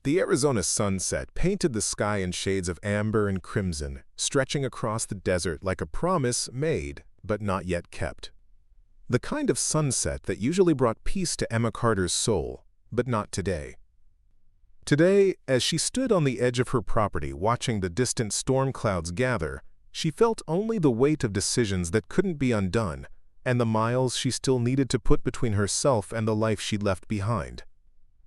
The Arizona sunset painted the sky in shades of amber and crimson, stretching across the desert like a promise made but not yet kept. The kind of sunset that usually brought peace to Emma Carter's soul, but not today. Today, as she stood on the edge of her property watching the distant storm clouds gather, she felt only the weight of decisions that couldn't be undone, and the miles she still needed to put between herself and the life she'd left behind.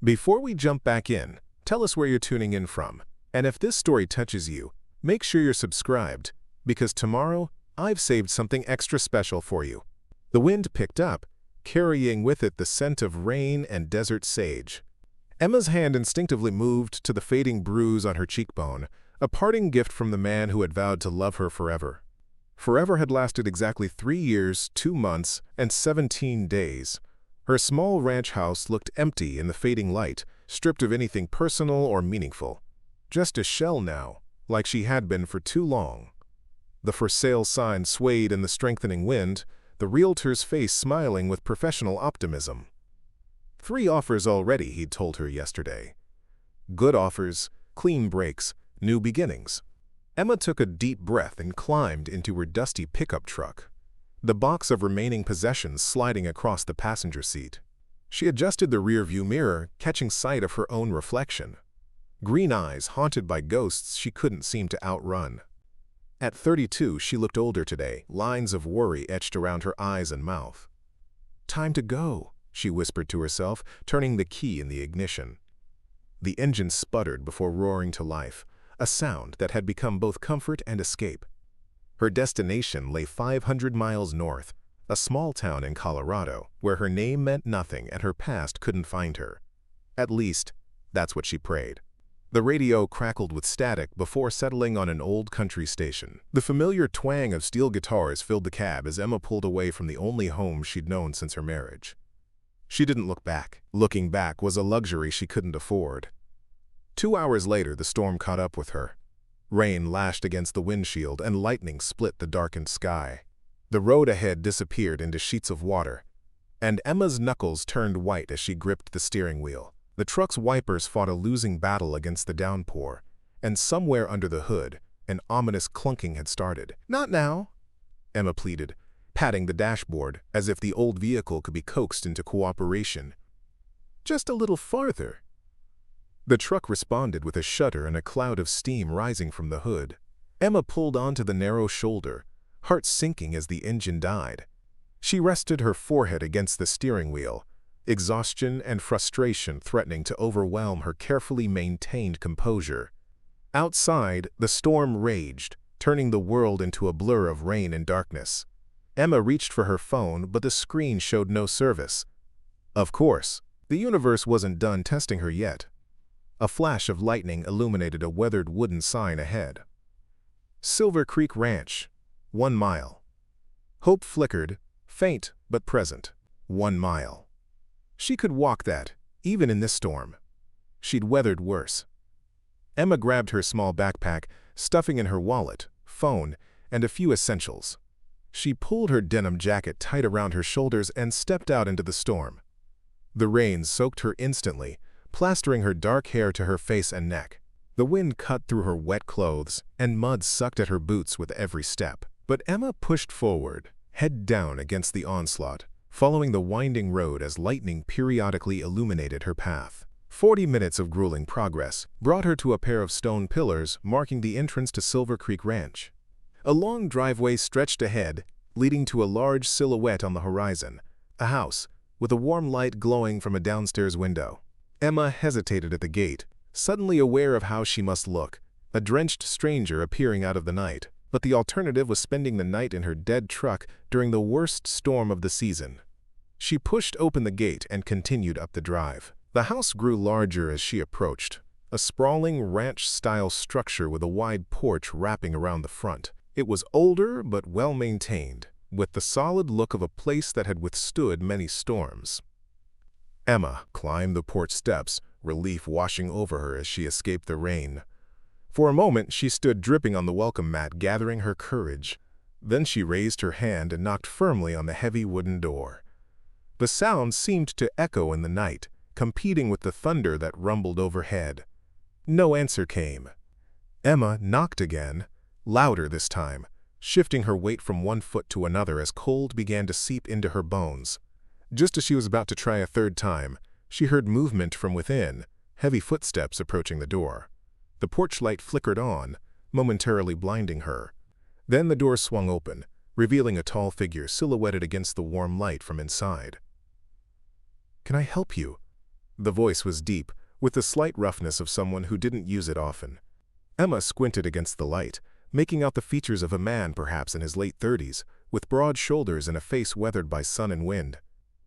Before we jump back in, tell us where you're tuning in from, and if this story touches you, make sure you're subscribed, because tomorrow, I've saved something extra special for you. The wind picked up, carrying with it the scent of rain and desert sage. Emma's hand instinctively moved to the fading bruise on her cheekbone, a parting gift from the man who had vowed to love her forever. Forever had lasted exactly 3 years, 2 months, and 17 days. Her small ranch house looked empty in the fading light, stripped of anything personal or meaningful. Just a shell now, like she had been for too long. The for sale sign swayed in the strengthening wind, the realtor's face smiling with professional optimism. 3 offers already, he'd told her yesterday. Good offers, clean breaks, new beginnings. Emma took a deep breath and climbed into her dusty pickup truck, the box of remaining possessions sliding across the passenger seat. She adjusted the rearview mirror, catching sight of her own reflection. Green eyes haunted by ghosts she couldn't seem to outrun. At 32, she looked older today, lines of worry etched around her eyes and mouth. "Time to go," she whispered to herself, turning the key in the ignition. The engine sputtered before roaring to life, a sound that had become both comfort and escape. Her destination lay 500 miles north, a small town in Colorado, where her name meant nothing and her past couldn't find her. At least, that's what she prayed. The radio crackled with static before settling on an old country station. The familiar twang of steel guitars filled the cab as Emma pulled away from the only home she'd known since her marriage. She didn't look back. Looking back was a luxury she couldn't afford. 2 hours later, the storm caught up with her. Rain lashed against the windshield and lightning split the darkened sky. The road ahead disappeared into sheets of water, and Emma's knuckles turned white as she gripped the steering wheel. The truck's wipers fought a losing battle against the downpour, and somewhere under the hood, an ominous clunking had started. "Not now," Emma pleaded, patting the dashboard as if the old vehicle could be coaxed into cooperation. "Just a little farther." The truck responded with a shudder and a cloud of steam rising from the hood. Emma pulled onto the narrow shoulder, heart sinking as the engine died. She rested her forehead against the steering wheel, exhaustion and frustration threatening to overwhelm her carefully maintained composure. Outside, the storm raged, turning the world into a blur of rain and darkness. Emma reached for her phone, but the screen showed no service. Of course, the universe wasn't done testing her yet. A flash of lightning illuminated a weathered wooden sign ahead. Silver Creek Ranch, 1 mile. Hope flickered, faint but present. 1 mile. She could walk that, even in this storm. She'd weathered worse. Emma grabbed her small backpack, stuffing in her wallet, phone, and a few essentials. She pulled her denim jacket tight around her shoulders and stepped out into the storm. The rain soaked her instantly, plastering her dark hair to her face and neck. The wind cut through her wet clothes, and mud sucked at her boots with every step. But Emma pushed forward, head down against the onslaught, following the winding road as lightning periodically illuminated her path. 40 minutes of grueling progress brought her to a pair of stone pillars marking the entrance to Silver Creek Ranch. A long driveway stretched ahead, leading to a large silhouette on the horizon, a house, with a warm light glowing from a downstairs window. Emma hesitated at the gate, suddenly aware of how she must look, a drenched stranger appearing out of the night. But the alternative was spending the night in her dead truck during the worst storm of the season. She pushed open the gate and continued up the drive. The house grew larger as she approached, a sprawling ranch-style structure with a wide porch wrapping around the front. It was older but well-maintained, with the solid look of a place that had withstood many storms. Emma climbed the porch steps, relief washing over her as she escaped the rain. For a moment, she stood dripping on the welcome mat, gathering her courage. Then she raised her hand and knocked firmly on the heavy wooden door. The sound seemed to echo in the night, competing with the thunder that rumbled overhead. No answer came. Emma knocked again, louder this time, shifting her weight from one foot to another as cold began to seep into her bones. Just as she was about to try a third time, she heard movement from within, heavy footsteps approaching the door. The porch light flickered on, momentarily blinding her. Then the door swung open, revealing a tall figure silhouetted against the warm light from inside. "Can I help you?" The voice was deep, with the slight roughness of someone who didn't use it often. Emma squinted against the light, making out the features of a man perhaps in his late 30s, with broad shoulders and a face weathered by sun and wind.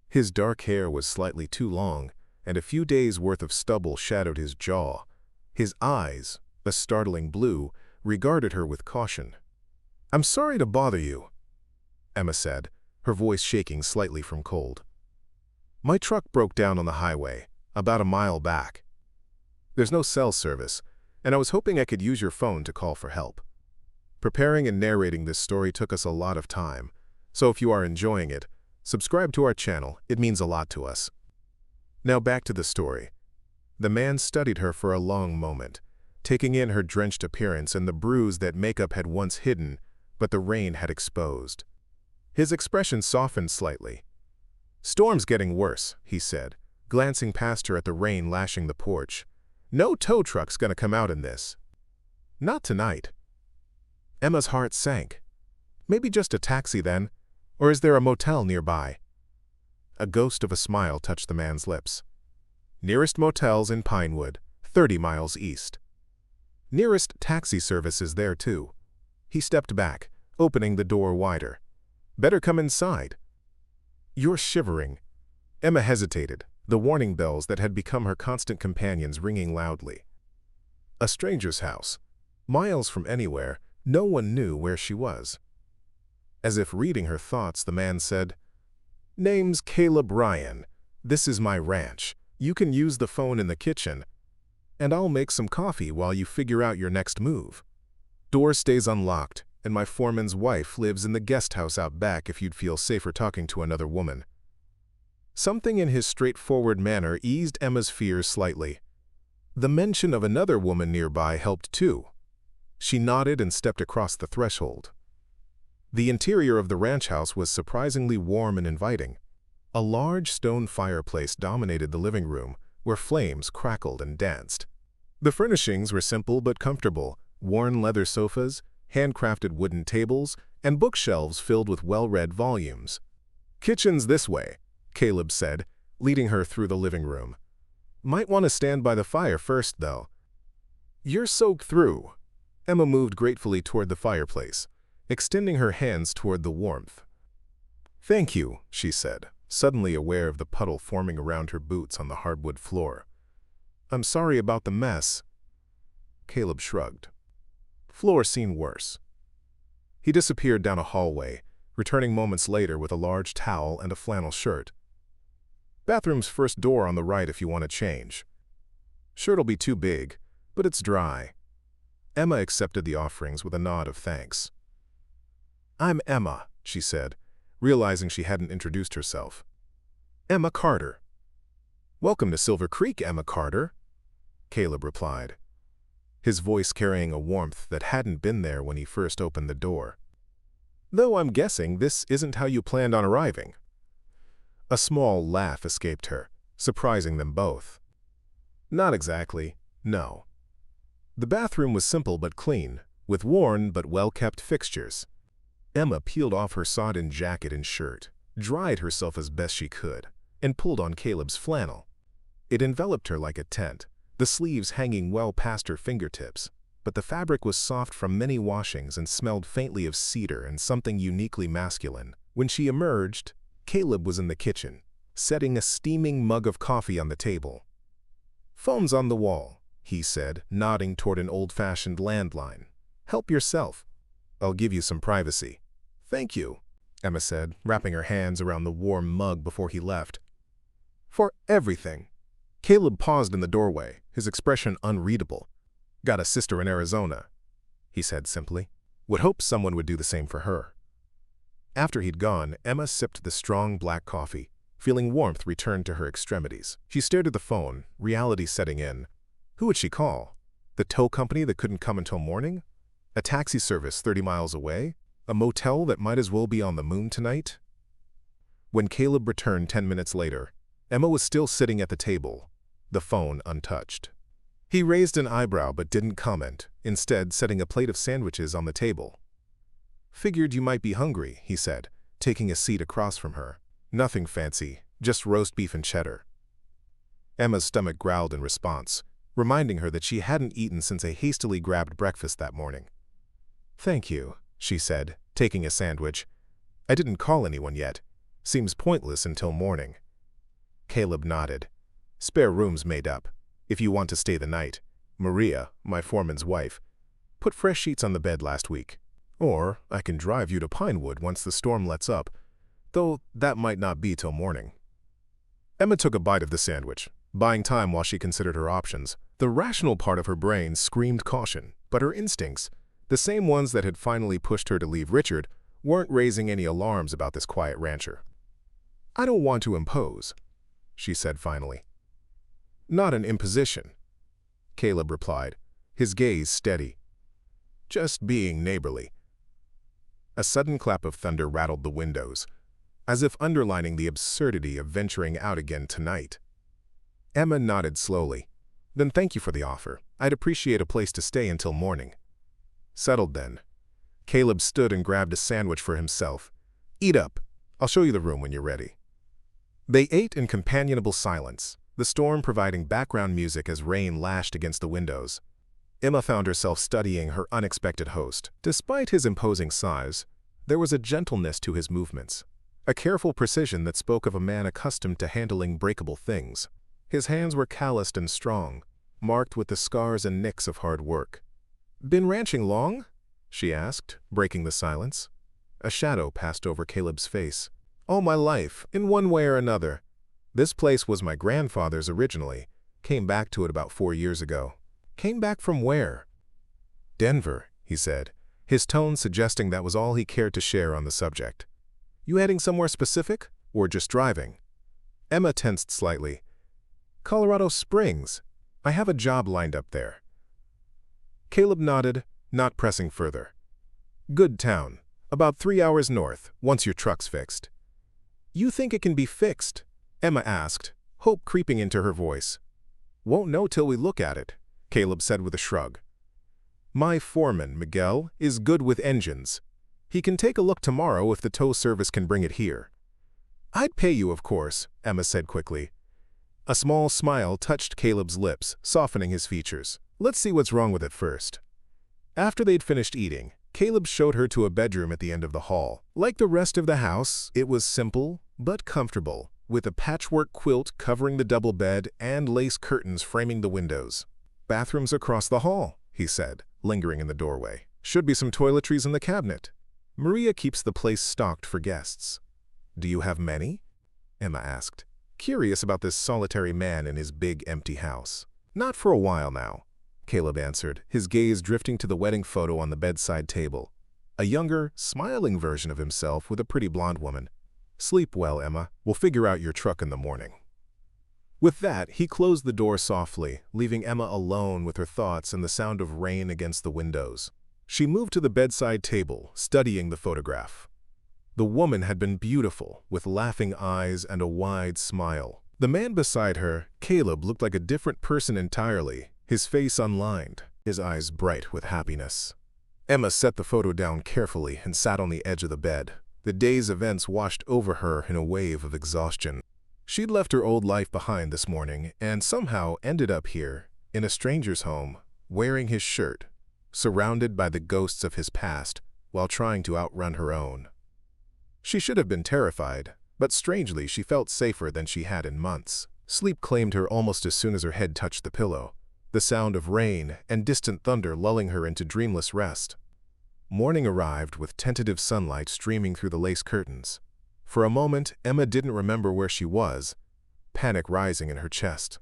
His dark hair was slightly too long, and a few days' worth of stubble shadowed his jaw. His eyes, a startling blue, regarded her with caution. "I'm sorry to bother you," Emma said, her voice shaking slightly from cold. "My truck broke down on the highway, about a mile back. There's no cell service, and I was hoping I could use your phone to call for help. Preparing and narrating this story took us a lot of time, so if you are enjoying it, subscribe to our channel, it means a lot to us." Now back to the story. The man studied her for a long moment, taking in her drenched appearance and the bruise that makeup had once hidden, but the rain had exposed. His expression softened slightly. "Storm's getting worse," he said, glancing past her at the rain lashing the porch. "No tow truck's gonna come out in this." "Not tonight." Emma's heart sank. "Maybe just a taxi then, or is there a motel nearby?" A ghost of a smile touched the man's lips. "Nearest motel's in Pinewood, 30 miles east. Nearest taxi service is there too." He stepped back, opening the door wider. "Better come inside." "You're shivering." Emma hesitated, the warning bells that had become her constant companions ringing loudly. A stranger's house. Miles from anywhere, no one knew where she was. As if reading her thoughts, the man said, "Name's Caleb Ryan. This is my ranch. You can use the phone in the kitchen, and I'll make some coffee while you figure out your next move. Door stays unlocked, and my foreman's wife lives in the guest house out back if you'd feel safer talking to another woman." Something in his straightforward manner eased Emma's fears slightly. The mention of another woman nearby helped too. She nodded and stepped across the threshold. The interior of the ranch house was surprisingly warm and inviting. A large stone fireplace dominated the living room, where flames crackled and danced. The furnishings were simple but comfortable: worn leather sofas, handcrafted wooden tables, and bookshelves filled with well-read volumes. "Kitchen's this way," Caleb said, leading her through the living room. "Might want to stand by the fire first, though." "You're soaked through." Emma moved gratefully toward the fireplace, extending her hands toward the warmth. "Thank you," she said, suddenly aware of the puddle forming around her boots on the hardwood floor. "I'm sorry about the mess." Caleb shrugged. "Floor seen worse." He disappeared down a hallway, returning moments later with a large towel and a flannel shirt. "Bathroom's first door on the right if you want to change. Shirt'll be too big, but it's dry." Emma accepted the offerings with a nod of thanks. "I'm Emma," she said, realizing she hadn't introduced herself. "Emma Carter." "Welcome to Silver Creek, Emma Carter," Caleb replied, his voice carrying a warmth that hadn't been there when he first opened the door. "Though I'm guessing this isn't how you planned on arriving." A small laugh escaped her, surprising them both. "Not exactly, no." The bathroom was simple but clean, with worn but well-kept fixtures. Emma peeled off her sodden jacket and shirt, dried herself as best she could, and pulled on Caleb's flannel. It enveloped her like a tent, the sleeves hanging well past her fingertips, but the fabric was soft from many washings and smelled faintly of cedar and something uniquely masculine. When she emerged, Caleb was in the kitchen, setting a steaming mug of coffee on the table. "Phone's on the wall," he said, nodding toward an old-fashioned landline. "Help yourself. I'll give you some privacy." "Thank you," Emma said, wrapping her hands around the warm mug before he left. "For everything." Caleb paused in the doorway, his expression unreadable. "Got a sister in Arizona," he said simply. "Would hope someone would do the same for her." After he'd gone, Emma sipped the strong black coffee, feeling warmth return to her extremities. She stared at the phone, reality setting in. Who would she call? The tow company that couldn't come until morning? A taxi service 30 miles away? A motel that might as well be on the moon tonight? When Caleb returned 10 minutes later, Emma was still sitting at the table, the phone untouched. He raised an eyebrow but didn't comment, instead setting a plate of sandwiches on the table. "Figured you might be hungry," he said, taking a seat across from her. "Nothing fancy, just roast beef and cheddar." Emma's stomach growled in response, reminding her that she hadn't eaten since a hastily grabbed breakfast that morning. "Thank you," she said, taking a sandwich. "I didn't call anyone yet. Seems pointless until morning." Caleb nodded. "Spare rooms made up. If you want to stay the night. Maria, my foreman's wife, put fresh sheets on the bed last week. Or I can drive you to Pinewood once the storm lets up, though that might not be till morning." Emma took a bite of the sandwich, buying time while she considered her options. The rational part of her brain screamed caution, but her instincts, the same ones that had finally pushed her to leave Richard, weren't raising any alarms about this quiet rancher. "I don't want to impose," she said finally. "Not an imposition," Caleb replied, his gaze steady. "Just being neighborly." A sudden clap of thunder rattled the windows, as if underlining the absurdity of venturing out again tonight. Emma nodded slowly. "Then thank you for the offer. I'd appreciate a place to stay until morning." "Settled then." Caleb stood and grabbed a sandwich for himself. "Eat up. I'll show you the room when you're ready." They ate in companionable silence, the storm providing background music as rain lashed against the windows. Emma found herself studying her unexpected host. Despite his imposing size, there was a gentleness to his movements, a careful precision that spoke of a man accustomed to handling breakable things. His hands were calloused and strong, marked with the scars and nicks of hard work. "Been ranching long?" she asked, breaking the silence. A shadow passed over Caleb's face. "All my life, in one way or another. This place was my grandfather's originally. Came back to it about 4 years ago." "Came back from where?" "Denver," he said, his tone suggesting that was all he cared to share on the subject. "You heading somewhere specific, or just driving?" Emma tensed slightly. "Colorado Springs. I have a job lined up there." Caleb nodded, not pressing further. "Good town. About 3 hours north, once your truck's fixed." "You think it can be fixed?" Emma asked, hope creeping into her voice. "Won't know till we look at it," Caleb said with a shrug. "My foreman, Miguel, is good with engines. He can take a look tomorrow if the tow service can bring it here." "I'd pay you, of course," Emma said quickly. A small smile touched Caleb's lips, softening his features. "Let's see what's wrong with it first." After they'd finished eating, Caleb showed her to a bedroom at the end of the hall. Like the rest of the house, it was simple but comfortable, with a patchwork quilt covering the double bed and lace curtains framing the windows. "Bathrooms across the hall," he said, lingering in the doorway. "Should be some toiletries in the cabinet. Maria keeps the place stocked for guests." "Do you have many?" Emma asked, curious about this solitary man in his big empty house. "Not for a while now," Caleb answered, his gaze drifting to the wedding photo on the bedside table. A younger, smiling version of himself with a pretty blonde woman. "Sleep well, Emma. We'll figure out your truck in the morning." With that, he closed the door softly, leaving Emma alone with her thoughts and the sound of rain against the windows. She moved to the bedside table, studying the photograph. The woman had been beautiful, with laughing eyes and a wide smile. The man beside her, Caleb, looked like a different person entirely, his face unlined, his eyes bright with happiness. Emma set the photo down carefully and sat on the edge of the bed. The day's events washed over her in a wave of exhaustion. She'd left her old life behind this morning and somehow ended up here, in a stranger's home, wearing his shirt, surrounded by the ghosts of his past, while trying to outrun her own. She should have been terrified, but strangely she felt safer than she had in months. Sleep claimed her almost as soon as her head touched the pillow, the sound of rain and distant thunder lulling her into dreamless rest. Morning arrived with tentative sunlight streaming through the lace curtains. For a moment, Emma didn't remember where she was, panic rising in her chest.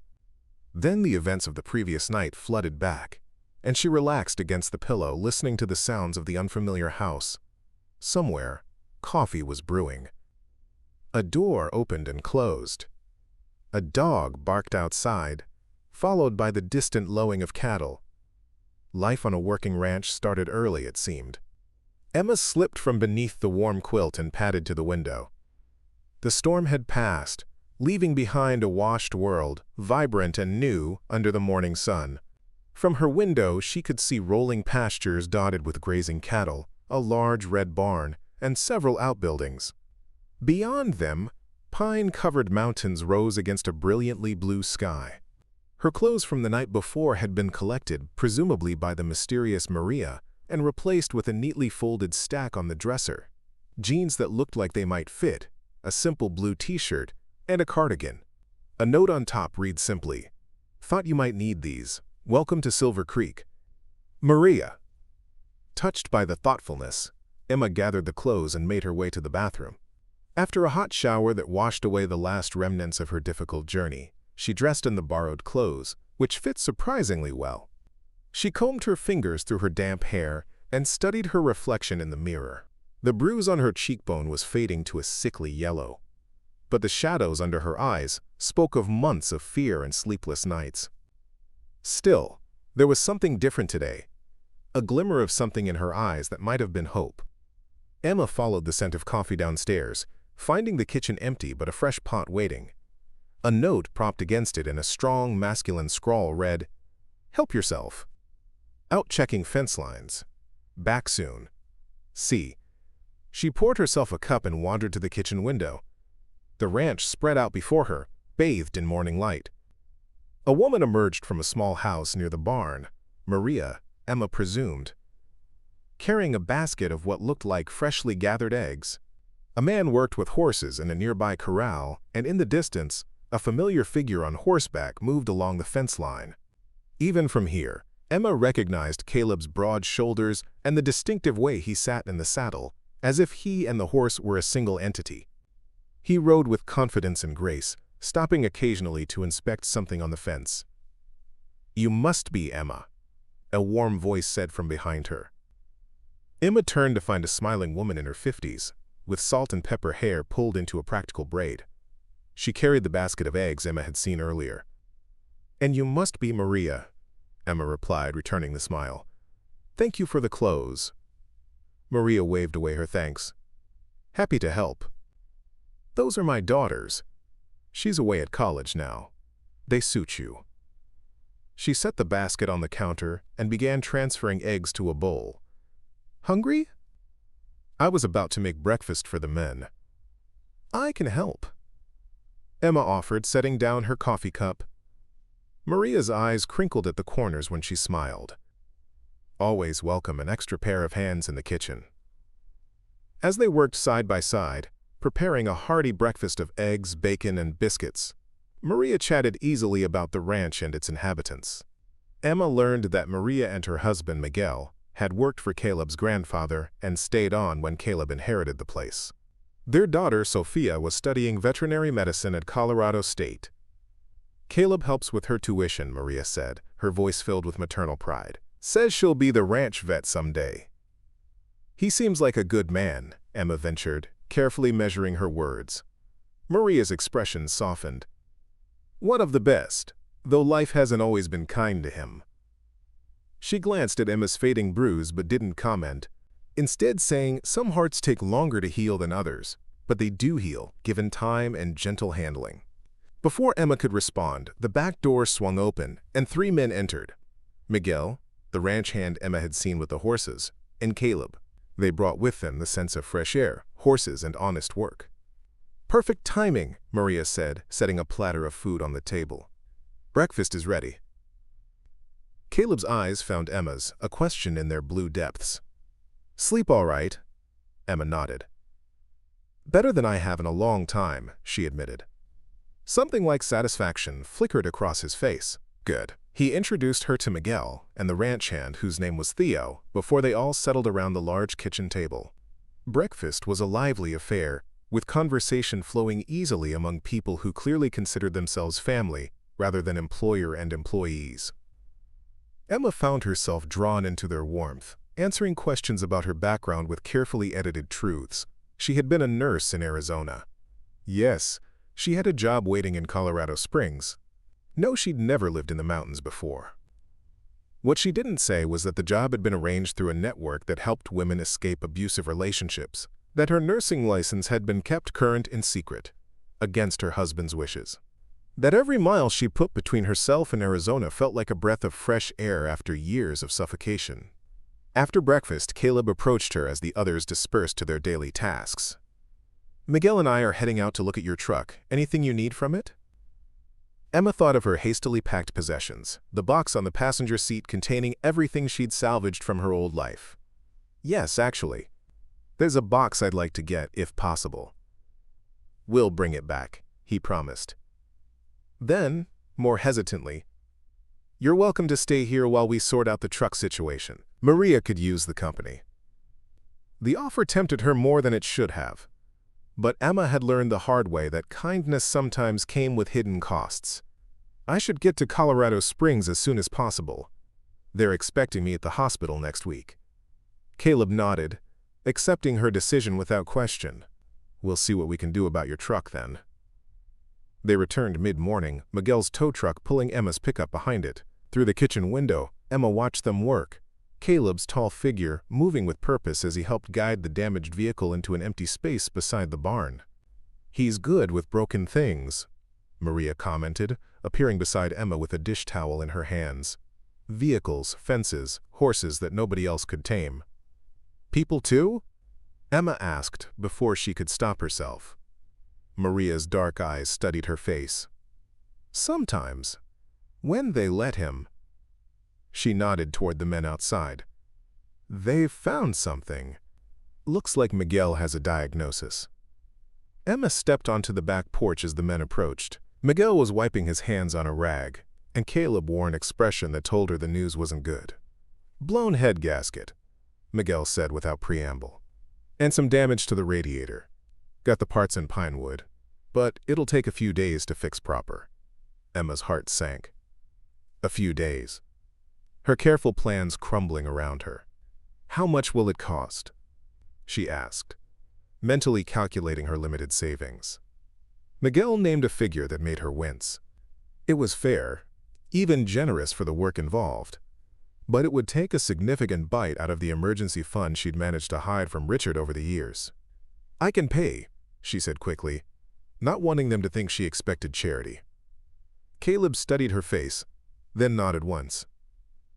Then the events of the previous night flooded back, and she relaxed against the pillow, listening to the sounds of the unfamiliar house. Somewhere, coffee was brewing. A door opened and closed. A dog barked outside, followed by the distant lowing of cattle. Life on a working ranch started early, it seemed. Emma slipped from beneath the warm quilt and padded to the window. The storm had passed, leaving behind a washed world, vibrant and new under the morning sun. From her window, she could see rolling pastures dotted with grazing cattle, a large red barn, and several outbuildings. Beyond them, pine-covered mountains rose against a brilliantly blue sky. Her clothes from the night before had been collected, presumably by the mysterious Maria, and replaced with a neatly folded stack on the dresser. Jeans that looked like they might fit, a simple blue t-shirt, and a cardigan. A note on top read simply, "Thought you might need these. Welcome to Silver Creek. Maria." Touched by the thoughtfulness, Emma gathered the clothes and made her way to the bathroom. After a hot shower that washed away the last remnants of her difficult journey, she dressed in the borrowed clothes, which fit surprisingly well. She combed her fingers through her damp hair and studied her reflection in the mirror. The bruise on her cheekbone was fading to a sickly yellow, but the shadows under her eyes spoke of months of fear and sleepless nights. Still, there was something different today, a glimmer of something in her eyes that might have been hope. Emma followed the scent of coffee downstairs, finding the kitchen empty but a fresh pot waiting. A note propped against it in a strong, masculine scrawl read, "Help yourself. Out checking fence lines. Back soon. See." She poured herself a cup and wandered to the kitchen window. The ranch spread out before her, bathed in morning light. A woman emerged from a small house near the barn, Maria, Emma presumed, carrying a basket of what looked like freshly gathered eggs. A man worked with horses in a nearby corral, and in the distance, a familiar figure on horseback moved along the fence line. Even from here, Emma recognized Caleb's broad shoulders and the distinctive way he sat in the saddle, as if he and the horse were a single entity. He rode with confidence and grace, stopping occasionally to inspect something on the fence. "You must be Emma," a warm voice said from behind her. Emma turned to find a smiling woman in her 50s, with salt and pepper hair pulled into a practical braid. She carried the basket of eggs Emma had seen earlier. "And you must be Maria," Emma replied, returning the smile. "Thank you for the clothes." Maria waved away her thanks. "Happy to help. Those are my daughters. She's away at college now. They suit you." She set the basket on the counter and began transferring eggs to a bowl. "Hungry?" "I was about to make breakfast for the men." "I can help," Emma offered, setting down her coffee cup. Maria's eyes crinkled at the corners when she smiled. Always welcome an extra pair of hands in the kitchen. As they worked side by side, preparing a hearty breakfast of eggs, bacon, and biscuits, Maria chatted easily about the ranch and its inhabitants. Emma learned that Maria and her husband, Miguel, had worked for Caleb's grandfather and stayed on when Caleb inherited the place. Their daughter, Sophia, was studying veterinary medicine at Colorado State. "Caleb helps with her tuition," Maria said, her voice filled with maternal pride. "Says she'll be the ranch vet someday." "He seems like a good man," Emma ventured, carefully measuring her words. Maria's expression softened. "One of the best, though life hasn't always been kind to him." She glanced at Emma's fading bruise but didn't comment, instead saying some hearts take longer to heal than others, but they do heal, given time and gentle handling. Before Emma could respond, the back door swung open and 3 men entered. Miguel, the ranch hand Emma had seen with the horses, and Caleb. They brought with them the sense of fresh air, horses, and honest work. "Perfect timing," Maria said, setting a platter of food on the table. "Breakfast is ready." Caleb's eyes found Emma's, a question in their blue depths. "Sleep all right?" Emma nodded. "Better than I have in a long time," she admitted. Something like satisfaction flickered across his face. "Good." He introduced her to Miguel and the ranch hand, whose name was Theo, before they all settled around the large kitchen table. Breakfast was a lively affair, with conversation flowing easily among people who clearly considered themselves family rather than employer and employees. Emma found herself drawn into their warmth, answering questions about her background with carefully edited truths. She had been a nurse in Arizona. Yes, she had a job waiting in Colorado Springs. No, she'd never lived in the mountains before. What she didn't say was that the job had been arranged through a network that helped women escape abusive relationships, that her nursing license had been kept current in secret, against her husband's wishes. That every mile she put between herself and Arizona felt like a breath of fresh air after years of suffocation. After breakfast, Caleb approached her as the others dispersed to their daily tasks. "Miguel and I are heading out to look at your truck. Anything you need from it?" Emma thought of her hastily packed possessions, the box on the passenger seat containing everything she'd salvaged from her old life. "Yes, actually. There's a box I'd like to get, if possible." "We'll bring it back," he promised. Then, more hesitantly, "You're welcome to stay here while we sort out the truck situation. Maria could use the company." The offer tempted her more than it should have. But Emma had learned the hard way that kindness sometimes came with hidden costs. "I should get to Colorado Springs as soon as possible. They're expecting me at the hospital next week." Caleb nodded, accepting her decision without question. "We'll see what we can do about your truck then." They returned mid-morning, Miguel's tow truck pulling Emma's pickup behind it. Through the kitchen window, Emma watched them work, Caleb's tall figure moving with purpose as he helped guide the damaged vehicle into an empty space beside the barn. "He's good with broken things," Maria commented, appearing beside Emma with a dish towel in her hands. "Vehicles, fences, horses that nobody else could tame." "People too?" Emma asked before she could stop herself. Maria's dark eyes studied her face. "Sometimes, when they let him." She nodded toward the men outside. "They've found something. Looks like Miguel has a diagnosis." Emma stepped onto the back porch as the men approached. Miguel was wiping his hands on a rag, and Caleb wore an expression that told her the news wasn't good. "Blown head gasket," Miguel said without preamble. "And some damage to the radiator. Got the parts in Pinewood, but it'll take a few days to fix proper." Emma's heart sank. A few days. Her careful plans crumbling around her. "How much will it cost?" she asked, mentally calculating her limited savings. Miguel named a figure that made her wince. It was fair, even generous for the work involved, but it would take a significant bite out of the emergency fund she'd managed to hide from Richard over the years. "I can pay," she said quickly, not wanting them to think she expected charity. Caleb studied her face, then nodded once.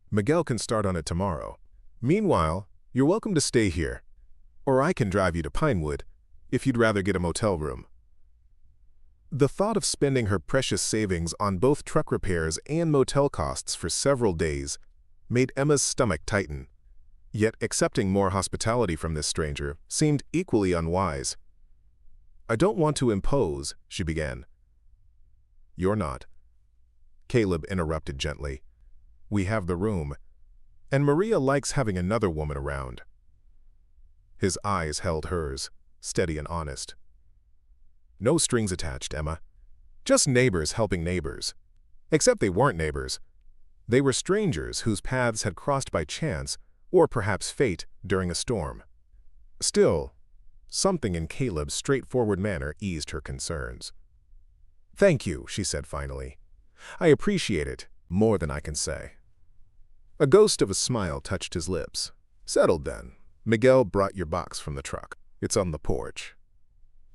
"Miguel can start on it tomorrow. Meanwhile, you're welcome to stay here, or I can drive you to Pinewood, if you'd rather get a motel room." The thought of spending her precious savings on both truck repairs and motel costs for several days made Emma's stomach tighten. Yet accepting more hospitality from this stranger seemed equally unwise. "I don't want to impose," she began. "You're not," Caleb interrupted gently. "We have the room, and Maria likes having another woman around." His eyes held hers, steady and honest. "No strings attached, Emma. Just neighbors helping neighbors. Except they weren't neighbors. They were strangers whose paths had crossed by chance, or perhaps fate, during a storm." Still, something in Caleb's straightforward manner eased her concerns. "Thank you," she said finally. "I appreciate it more than I can say." A ghost of a smile touched his lips. "Settled then. Miguel brought your box from the truck. It's on the porch."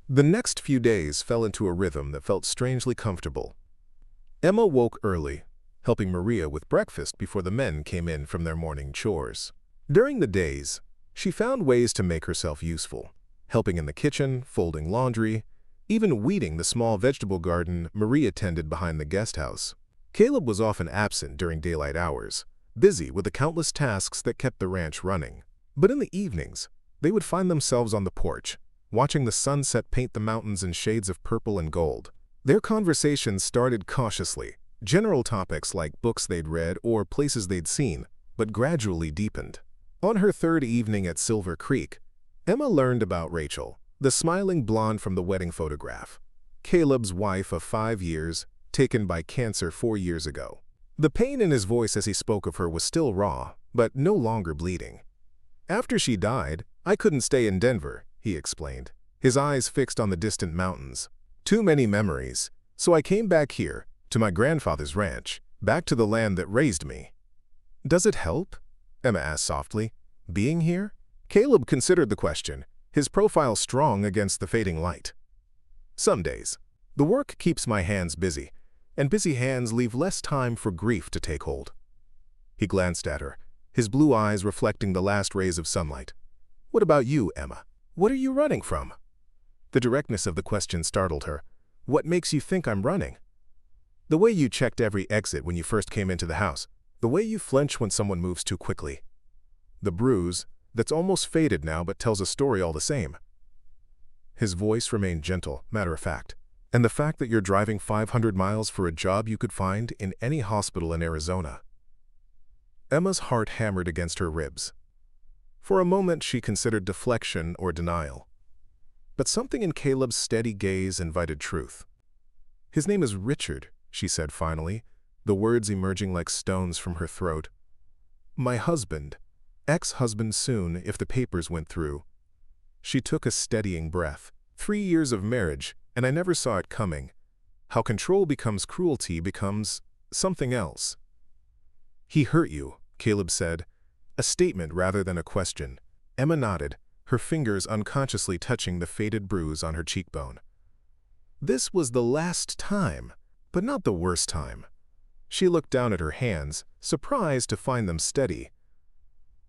The next few days fell into a rhythm that felt strangely comfortable. Emma woke early, helping Maria with breakfast before the men came in from their morning chores. During the days, she found ways to make herself useful, helping in the kitchen, folding laundry, even weeding the small vegetable garden Maria tended behind the guest house. Caleb was often absent during daylight hours, busy with the countless tasks that kept the ranch running. But in the evenings, they would find themselves on the porch, watching the sunset paint the mountains in shades of purple and gold. Their conversations started cautiously, general topics like books they'd read or places they'd seen, but gradually deepened. On her third evening at Silver Creek, Emma learned about Rachel, the smiling blonde from the wedding photograph, Caleb's wife of 5 years, taken by cancer 4 years ago. The pain in his voice as he spoke of her was still raw, but no longer bleeding. "After she died, I couldn't stay in Denver," he explained, his eyes fixed on the distant mountains. "Too many memories, so I came back here, to my grandfather's ranch, back to the land that raised me." "Does it help?" Emma asked softly. "Being here?" Caleb considered the question, his profile strong against the fading light. "Some days. The work keeps my hands busy, and busy hands leave less time for grief to take hold." He glanced at her, his blue eyes reflecting the last rays of sunlight. "What about you, Emma? What are you running from?" The directness of the question startled her. "What makes you think I'm running?" "The way you checked every exit when you first came into the house. The way you flinch when someone moves too quickly. The bruise, that's almost faded now but tells a story all the same." His voice remained gentle, matter-of-fact. "And the fact that you're driving 500 miles for a job you could find in any hospital in Arizona." Emma's heart hammered against her ribs. For a moment she considered deflection or denial. But something in Caleb's steady gaze invited truth. "His name is Richard," she said finally, the words emerging like stones from her throat. "My husband. Ex-husband soon, if the papers went through." She took a steadying breath. 3 years of marriage, and I never saw it coming. How control becomes cruelty becomes something else. "He hurt you," Caleb said, a statement rather than a question. Emma nodded, her fingers unconsciously touching the faded bruise on her cheekbone. This was the last time, but not the worst time. She looked down at her hands, surprised to find them steady.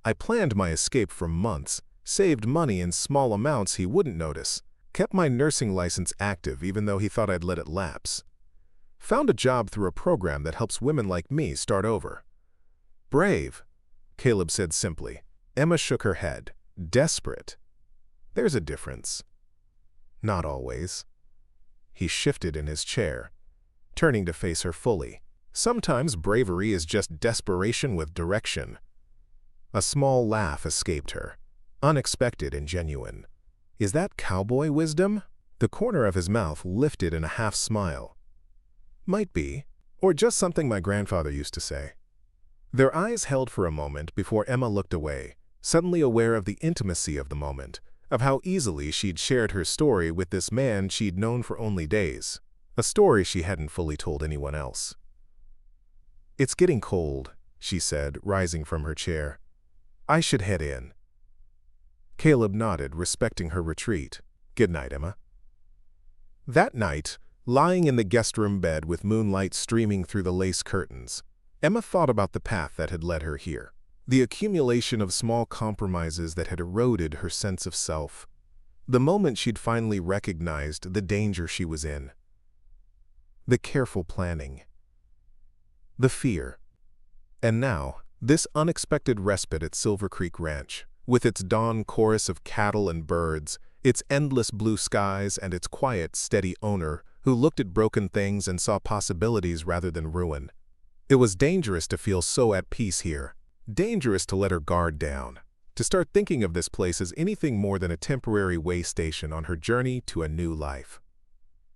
"I planned my escape for months, saved money in small amounts he wouldn't notice, kept my nursing license active even though he thought I'd let it lapse. Found a job through a program that helps women like me start over." "Brave," Caleb said simply. Emma shook her head. "Desperate. There's a difference." "Not always." He shifted in his chair, turning to face her fully. "Sometimes bravery is just desperation with direction." A small laugh escaped her, unexpected and genuine. "Is that cowboy wisdom?" The corner of his mouth lifted in a half-smile. "Might be, or just something my grandfather used to say." Their eyes held for a moment before Emma looked away, suddenly aware of the intimacy of the moment, of how easily she'd shared her story with this man she'd known for only days, a story she hadn't fully told anyone else. "It's getting cold," she said, rising from her chair. "I should head in." Caleb nodded, respecting her retreat. "Good night, Emma." That night, lying in the guest room bed with moonlight streaming through the lace curtains, Emma thought about the path that had led her here, the accumulation of small compromises that had eroded her sense of self, the moment she'd finally recognized the danger she was in, the careful planning, the fear, and now this unexpected respite at Silver Creek Ranch, with its dawn chorus of cattle and birds, its endless blue skies, and its quiet, steady owner who looked at broken things and saw possibilities rather than ruin. It was dangerous to feel so at peace here, dangerous to let her guard down, to start thinking of this place as anything more than a temporary way station on her journey to a new life.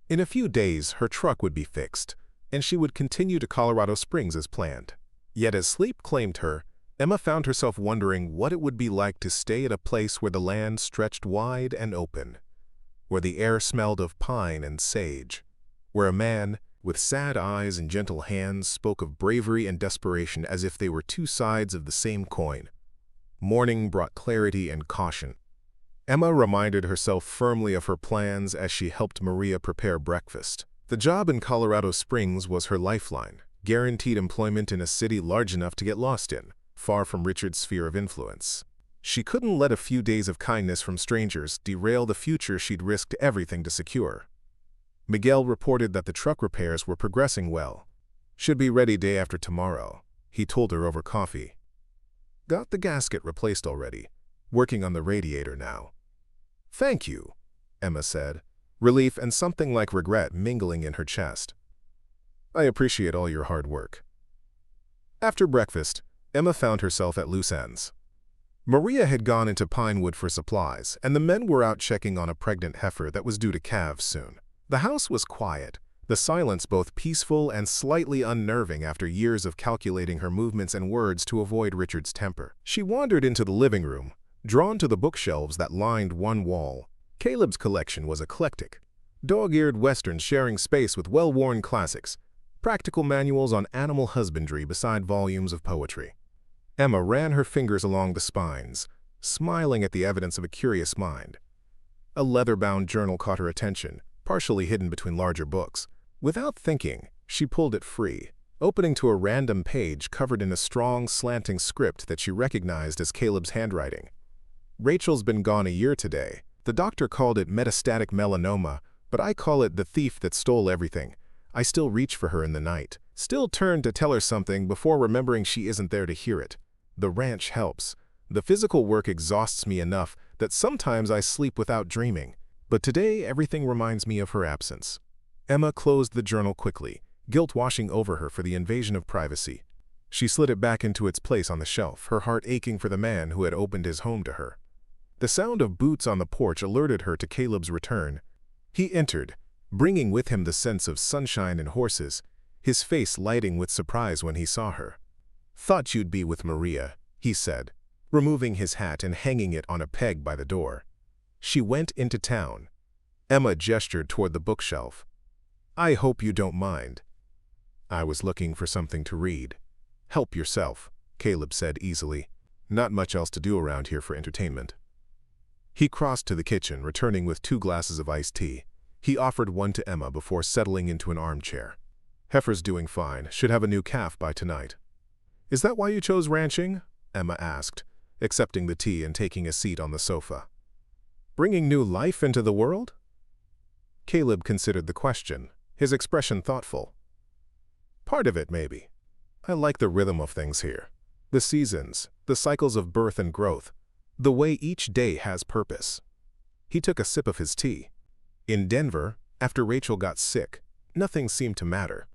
In a few days, her truck would be fixed, and she would continue to Colorado Springs as planned. Yet as sleep claimed her, Emma found herself wondering what it would be like to stay at a place where the land stretched wide and open, where the air smelled of pine and sage, where a man, with sad eyes and gentle hands, spoke of bravery and desperation as if they were two sides of the same coin. Morning brought clarity and caution. Emma reminded herself firmly of her plans as she helped Maria prepare breakfast. The job in Colorado Springs was her lifeline, guaranteed employment in a city large enough to get lost in, far from Richard's sphere of influence. She couldn't let a few days of kindness from strangers derail the future she'd risked everything to secure. Miguel reported that the truck repairs were progressing well. "Should be ready day after tomorrow," he told her over coffee. "Got the gasket replaced already. Working on the radiator now." "Thank you," Emma said, relief and something like regret mingling in her chest. "I appreciate all your hard work." After breakfast, Emma found herself at loose ends. Maria had gone into Pinewood for supplies, and the men were out checking on a pregnant heifer that was due to calve soon. The house was quiet, the silence both peaceful and slightly unnerving after years of calculating her movements and words to avoid Richard's temper. She wandered into the living room, drawn to the bookshelves that lined one wall. Caleb's collection was eclectic, dog-eared westerns sharing space with well-worn classics, practical manuals on animal husbandry beside volumes of poetry. Emma ran her fingers along the spines, smiling at the evidence of a curious mind. A leather-bound journal caught her attention, partially hidden between larger books. Without thinking, she pulled it free, opening to a random page covered in a strong, slanting script that she recognized as Caleb's handwriting. Rachel's been gone a year today. The doctor called it metastatic melanoma, but I call it the thief that stole everything. I still reach for her in the night, still turn to tell her something before remembering she isn't there to hear it. The ranch helps. The physical work exhausts me enough that sometimes I sleep without dreaming, but today everything reminds me of her absence. Emma closed the journal quickly, guilt washing over her for the invasion of privacy. She slid it back into its place on the shelf, her heart aching for the man who had opened his home to her. The sound of boots on the porch alerted her to Caleb's return. He entered, bringing with him the sense of sunshine and horses, his face lighting with surprise when he saw her. "Thought you'd be with Maria," he said, removing his hat and hanging it on a peg by the door. "She went into town." Emma gestured toward the bookshelf. "I hope you don't mind." "I was looking for something to read." "Help yourself," Caleb said easily. "Not much else to do around here for entertainment." He crossed to the kitchen, returning with 2 glasses of iced tea. He offered one to Emma before settling into an armchair. "Heifer's doing fine, should have a new calf by tonight." "Is that why you chose ranching?" Emma asked, accepting the tea and taking a seat on the sofa. "Bringing new life into the world?" Caleb considered the question, his expression thoughtful. "Part of it, maybe. I like the rhythm of things here. The seasons, the cycles of birth and growth, the way each day has purpose." He took a sip of his tea. In Denver, after Rachel got sick, nothing seemed to matter.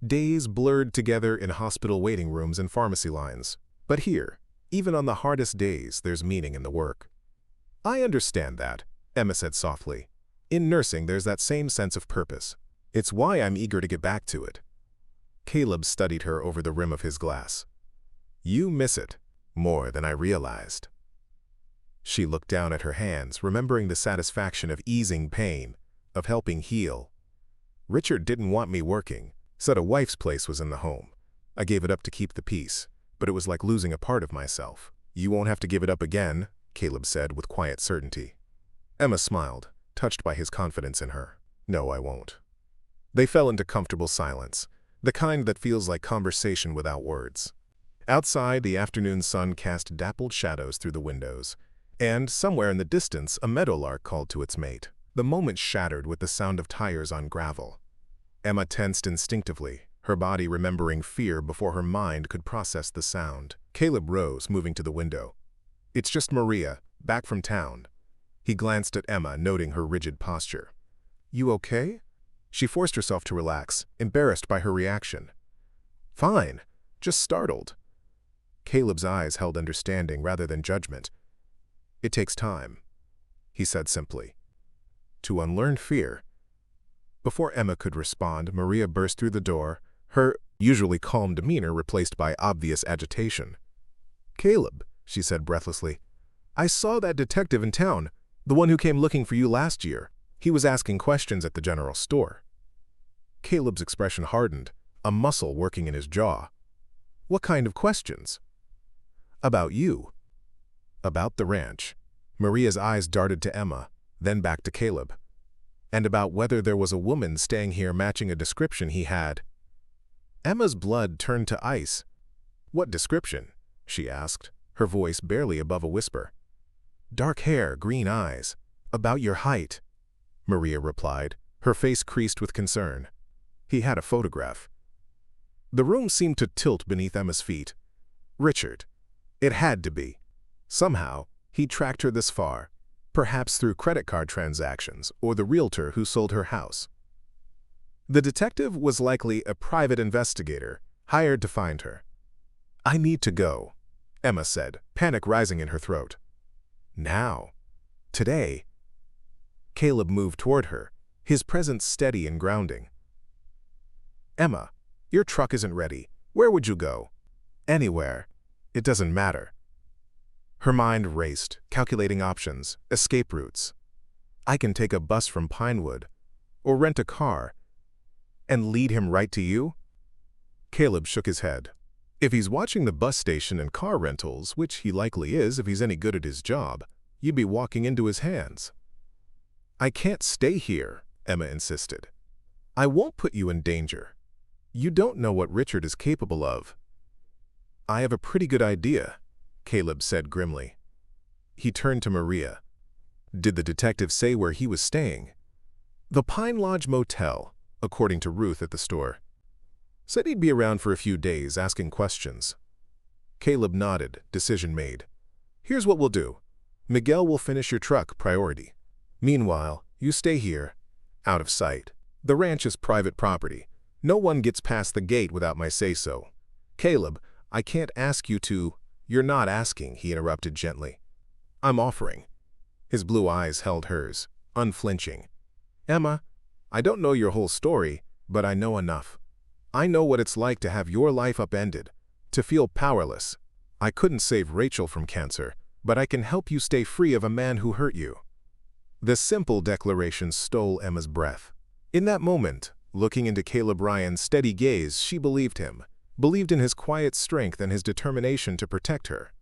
Days blurred together in hospital waiting rooms and pharmacy lines. But here, even on the hardest days, there's meaning in the work. "I understand that," Emma said softly. "In nursing, there's that same sense of purpose. It's why I'm eager to get back to it." Caleb studied her over the rim of his glass. "You miss it, more than I realized." She looked down at her hands, remembering the satisfaction of easing pain, of helping heal. "Richard didn't want me working, said a wife's place was in the home. I gave it up to keep the peace, but it was like losing a part of myself." "You won't have to give it up again," Caleb said with quiet certainty. Emma smiled, touched by his confidence in her. "No, I won't." They fell into comfortable silence, the kind that feels like conversation without words. Outside, the afternoon sun cast dappled shadows through the windows, and somewhere in the distance a meadowlark called to its mate. The moment shattered with the sound of tires on gravel. Emma tensed instinctively, her body remembering fear before her mind could process the sound. Caleb rose, moving to the window. "It's just Maria, back from town." He glanced at Emma, noting her rigid posture. "You okay?" She forced herself to relax, embarrassed by her reaction. "Fine, just startled." Caleb's eyes held understanding rather than judgment. "It takes time," he said simply, "to unlearn fear." Before Emma could respond, Maria burst through the door, her usually calm demeanor replaced by obvious agitation. "Caleb," she said breathlessly, "I saw that detective in town, the one who came looking for you last year. He was asking questions at the general store." Caleb's expression hardened, a muscle working in his jaw. "What kind of questions?" "About you." "About the ranch." Maria's eyes darted to Emma, then back to Caleb. "And about whether there was a woman staying here matching a description he had." Emma's blood turned to ice. "What description?" she asked, her voice barely above a whisper. "Dark hair, green eyes. About your height," Maria replied, her face creased with concern. "He had a photograph." The room seemed to tilt beneath Emma's feet. Richard. It had to be. Somehow, he tracked her this far, perhaps through credit card transactions or the realtor who sold her house. The detective was likely a private investigator, hired to find her. "I need to go," Emma said, panic rising in her throat. "Now? Today?" Caleb moved toward her, his presence steady and grounding. "Emma, your truck isn't ready. Where would you go?" "Anywhere. It doesn't matter." Her mind raced, calculating options, escape routes. "I can take a bus from Pinewood, or rent a car, and lead him right to you?" Caleb shook his head. If he's watching the bus station and car rentals, which he likely is if he's any good at his job, you'd be walking into his hands. I can't stay here, Emma insisted. I won't put you in danger. You don't know what Richard is capable of. I have a pretty good idea, Caleb said grimly. He turned to Maria. Did the detective say where he was staying? The Pine Lodge Motel, according to Ruth at the store. Said he'd be around for a few days asking questions. Caleb nodded, decision made. Here's what we'll do. Miguel will finish your truck, priority. Meanwhile, you stay here, out of sight. The ranch is private property. No one gets past the gate without my say-so. Caleb, I can't ask you to— You're not asking, he interrupted gently. I'm offering. His blue eyes held hers, unflinching. Emma, I don't know your whole story, but I know enough. I know what it's like to have your life upended, to feel powerless. I couldn't save Rachel from cancer, but I can help you stay free of a man who hurt you. The simple declaration stole Emma's breath. In that moment, looking into Caleb Ryan's steady gaze, she believed him, believed in his quiet strength and his determination to protect her.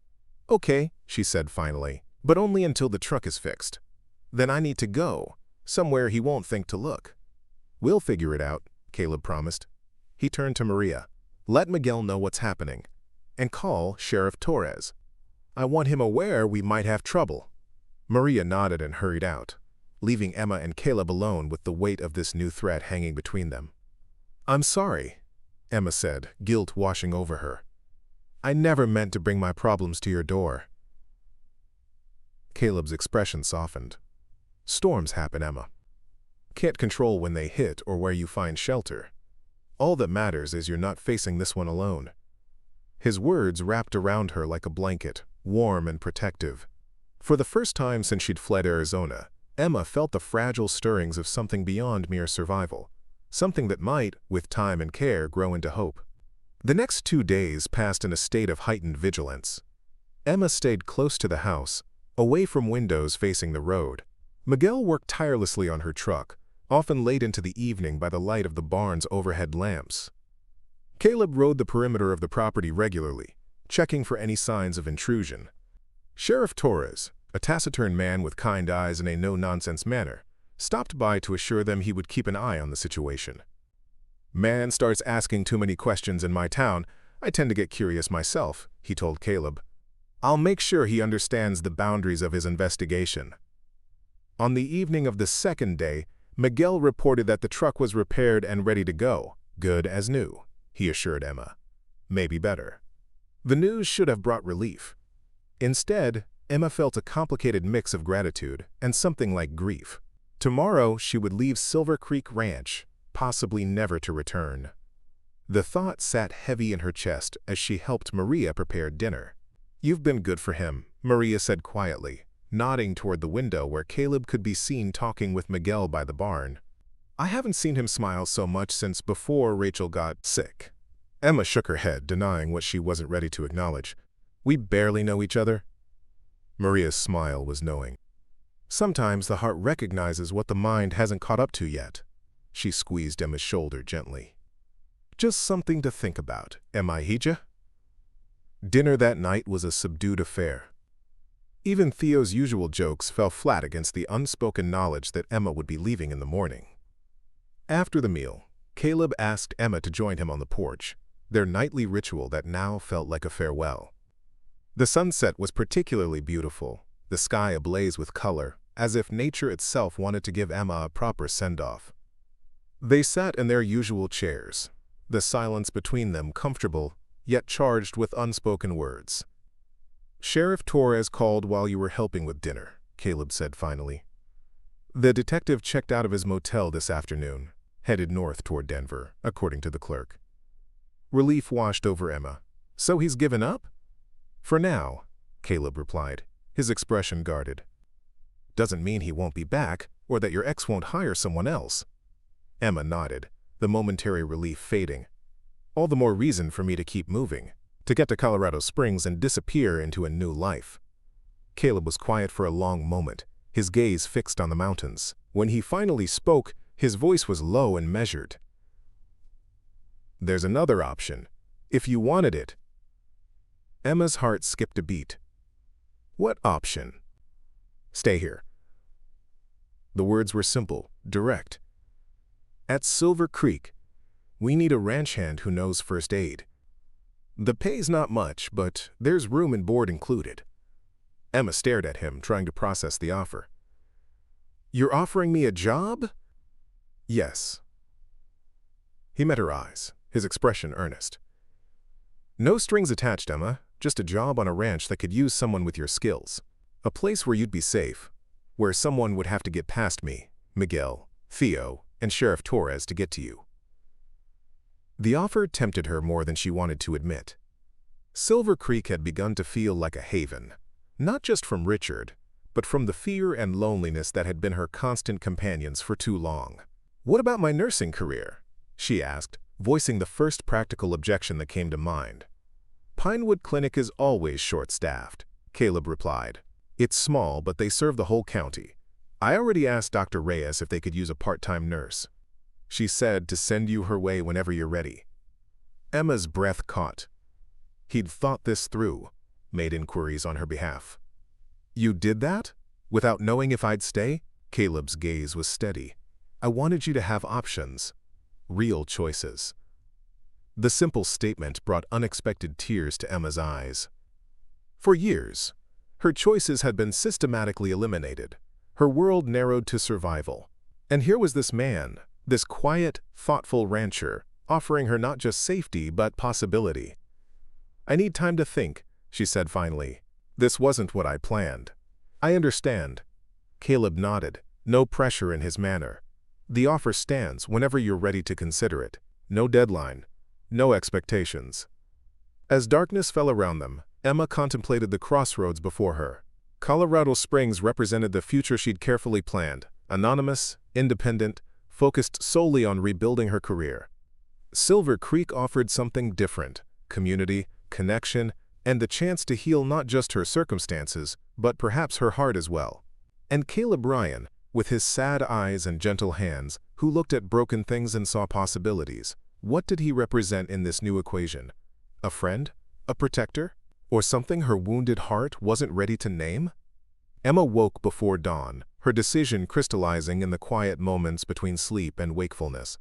Okay, she said finally, but only until the truck is fixed. Then I need to go, somewhere he won't think to look. We'll figure it out, Caleb promised. He turned to Maria. Let Miguel know what's happening. And call Sheriff Torres. I want him aware we might have trouble. Maria nodded and hurried out, leaving Emma and Caleb alone with the weight of this new threat hanging between them. I'm sorry, Emma said, guilt washing over her. I never meant to bring my problems to your door. Caleb's expression softened. Storms happen, Emma. Can't control when they hit or where you find shelter. All that matters is you're not facing this one alone. His words wrapped around her like a blanket, warm and protective. For the first time since she'd fled Arizona, Emma felt the fragile stirrings of something beyond mere survival, something that might, with time and care, grow into hope. The next 2 days passed in a state of heightened vigilance. Emma stayed close to the house, away from windows facing the road. Miguel worked tirelessly on her truck, often late into the evening by the light of the barn's overhead lamps. Caleb rode the perimeter of the property regularly, checking for any signs of intrusion. Sheriff Torres, a taciturn man with kind eyes and a no-nonsense manner, stopped by to assure them he would keep an eye on the situation. Man starts asking too many questions in my town, I tend to get curious myself, he told Caleb. I'll make sure he understands the boundaries of his investigation. On the evening of the second day, Miguel reported that the truck was repaired and ready to go, good as new, he assured Emma. Maybe better. The news should have brought relief. Instead, Emma felt a complicated mix of gratitude and something like grief. Tomorrow she would leave Silver Creek Ranch, possibly never to return. The thought sat heavy in her chest as she helped Maria prepare dinner. You've been good for him, Maria said quietly, nodding toward the window where Caleb could be seen talking with Miguel by the barn. I haven't seen him smile so much since before Rachel got sick. Emma shook her head, denying what she wasn't ready to acknowledge. We barely know each other. Maria's smile was knowing. Sometimes the heart recognizes what the mind hasn't caught up to yet. She squeezed Emma's shoulder gently. Just something to think about, Emma Hija? Dinner that night was a subdued affair. Even Theo's usual jokes fell flat against the unspoken knowledge that Emma would be leaving in the morning. After the meal, Caleb asked Emma to join him on the porch, their nightly ritual that now felt like a farewell. The sunset was particularly beautiful, the sky ablaze with color, as if nature itself wanted to give Emma a proper send-off. They sat in their usual chairs, the silence between them comfortable, yet charged with unspoken words. Sheriff Torres called while you were helping with dinner, Caleb said finally. The detective checked out of his motel this afternoon, headed north toward Denver, according to the clerk. Relief washed over Emma. So he's given up? For now, Caleb replied, his expression guarded. Doesn't mean he won't be back, or that your ex won't hire someone else. Emma nodded, the momentary relief fading. All the more reason for me to keep moving, to get to Colorado Springs and disappear into a new life. Caleb was quiet for a long moment, his gaze fixed on the mountains. When he finally spoke, his voice was low and measured. There's another option. If you wanted it, Emma's heart skipped a beat. What option? Stay here. The words were simple, direct. At Silver Creek, we need a ranch hand who knows first aid. The pay's not much, but there's room and board included. Emma stared at him, trying to process the offer. You're offering me a job? Yes. He met her eyes, his expression earnest. No strings attached, Emma, just a job on a ranch that could use someone with your skills. A place where you'd be safe, where someone would have to get past me, Miguel, Theo, and Sheriff Torres to get to you. The offer tempted her more than she wanted to admit. Silver Creek had begun to feel like a haven, not just from Richard, but from the fear and loneliness that had been her constant companions for too long. What about my nursing career? She asked, voicing the first practical objection that came to mind. Pinewood Clinic is always short-staffed, Caleb replied. It's small, but they serve the whole county. I already asked Dr. Reyes if they could use a part-time nurse. She said to send you her way whenever you're ready. Emma's breath caught. He'd thought this through, made inquiries on her behalf. You did that? Without knowing if I'd stay? Caleb's gaze was steady. I wanted you to have options. Real choices. The simple statement brought unexpected tears to Emma's eyes. For years, her choices had been systematically eliminated, her world narrowed to survival. And here was this man, this quiet, thoughtful rancher, offering her not just safety but possibility. I need time to think, she said finally. This wasn't what I planned. I understand. Caleb nodded, no pressure in his manner. The offer stands whenever you're ready to consider it. No deadline, no expectations. As darkness fell around them, Emma contemplated the crossroads before her. Colorado Springs represented the future she'd carefully planned, anonymous, independent, focused solely on rebuilding her career. Silver Creek offered something different: community, connection, and the chance to heal not just her circumstances, but perhaps her heart as well. And Caleb Ryan, with his sad eyes and gentle hands, who looked at broken things and saw possibilities. What did he represent in this new equation? A friend? A protector? Or something her wounded heart wasn't ready to name? Emma woke before dawn, her decision crystallizing in the quiet moments between sleep and wakefulness.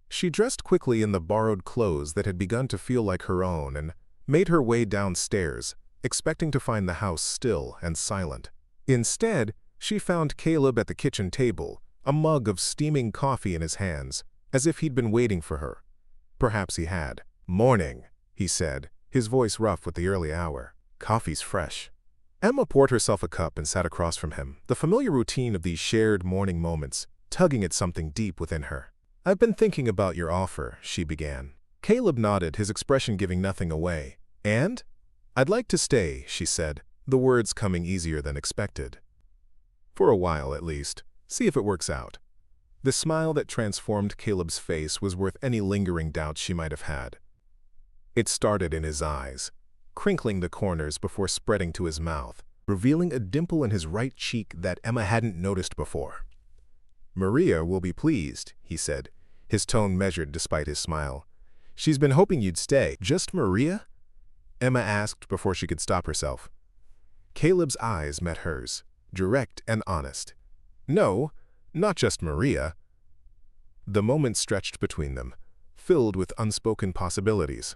She dressed quickly in the borrowed clothes that had begun to feel like her own and made her way downstairs, expecting to find the house still and silent. Instead, she found Caleb at the kitchen table, a mug of steaming coffee in his hands, as if he'd been waiting for her. Perhaps he had. Morning, he said, his voice rough with the early hour. Coffee's fresh. Emma poured herself a cup and sat across from him, the familiar routine of these shared morning moments, tugging at something deep within her. I've been thinking about your offer, she began. Caleb nodded, his expression giving nothing away. And? I'd like to stay, she said, the words coming easier than expected. For a while, at least. See if it works out. The smile that transformed Caleb's face was worth any lingering doubts she might have had. It started in his eyes, crinkling the corners before spreading to his mouth, revealing a dimple in his right cheek that Emma hadn't noticed before. Maria will be pleased, he said, his tone measured despite his smile. She's been hoping you'd stay. Just Maria? Emma asked before she could stop herself. Caleb's eyes met hers, direct and honest. No, not just Maria. The moment stretched between them, filled with unspoken possibilities.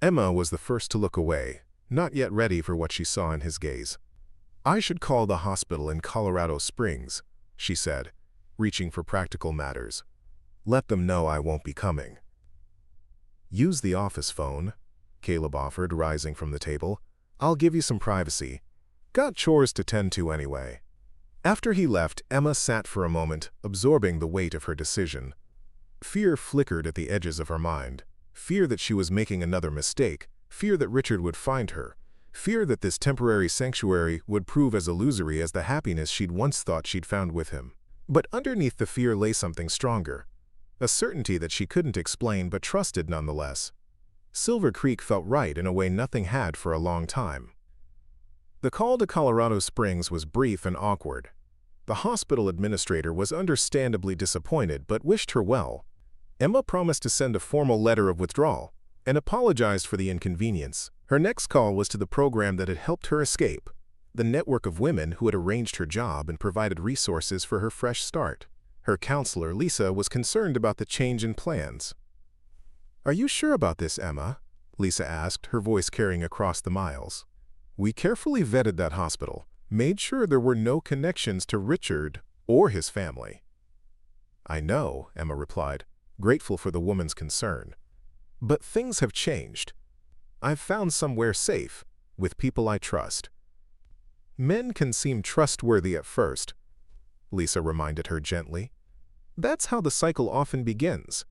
Emma was the first to look away, not yet ready for what she saw in his gaze. I should call the hospital in Colorado Springs, she said, reaching for practical matters. Let them know I won't be coming. Use the office phone, Caleb offered, rising from the table. I'll give you some privacy. Got chores to tend to anyway. After he left, Emma sat for a moment, absorbing the weight of her decision. Fear flickered at the edges of her mind. Fear that she was making another mistake, fear that Richard would find her, fear that this temporary sanctuary would prove as illusory as the happiness she'd once thought she'd found with him. But underneath the fear lay something stronger, a certainty that she couldn't explain but trusted nonetheless. Silver Creek felt right in a way nothing had for a long time. The call to Colorado Springs was brief and awkward. The hospital administrator was understandably disappointed but wished her well. Emma promised to send a formal letter of withdrawal and apologized for the inconvenience, Her next call was to the program that had helped her escape, the network of women who had arranged her job and provided resources for her fresh start. Her counselor, Lisa, was concerned about the change in plans. "Are you sure about this, Emma?" Lisa asked, her voice carrying across the miles. "We carefully vetted that hospital, made sure there were no connections to Richard or his family." "I know," Emma replied, grateful for the woman's concern. "But things have changed. I've found somewhere safe, with people I trust." "Men can seem trustworthy at first," Lisa reminded her gently. "That's how the cycle often begins."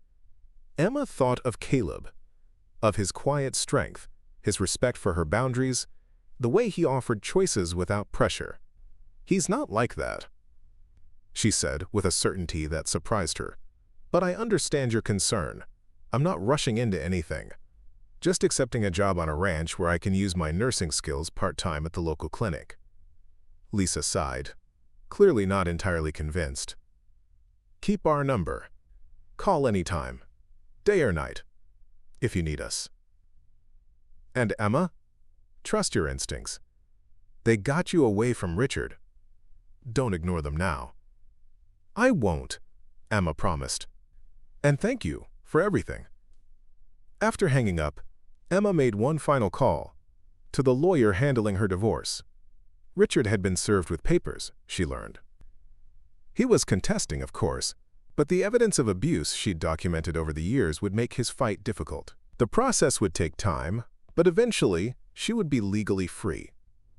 Emma thought of Caleb, of his quiet strength, his respect for her boundaries, the way he offered choices without pressure. "He's not like that," she said with a certainty that surprised her. "But I understand your concern. I'm not rushing into anything. Just accepting a job on a ranch where I can use my nursing skills part-time at the local clinic." Lisa sighed, clearly not entirely convinced. "Keep our number. Call anytime, day or night, if you need us. And Emma, trust your instincts. They got you away from Richard. Don't ignore them now." "I won't," Emma promised. "And thank you for everything." After hanging up, Emma made one final call, to the lawyer handling her divorce. Richard had been served with papers, she learned. He was contesting, of course, but the evidence of abuse she'd documented over the years would make his fight difficult. The process would take time, but eventually she would be legally free.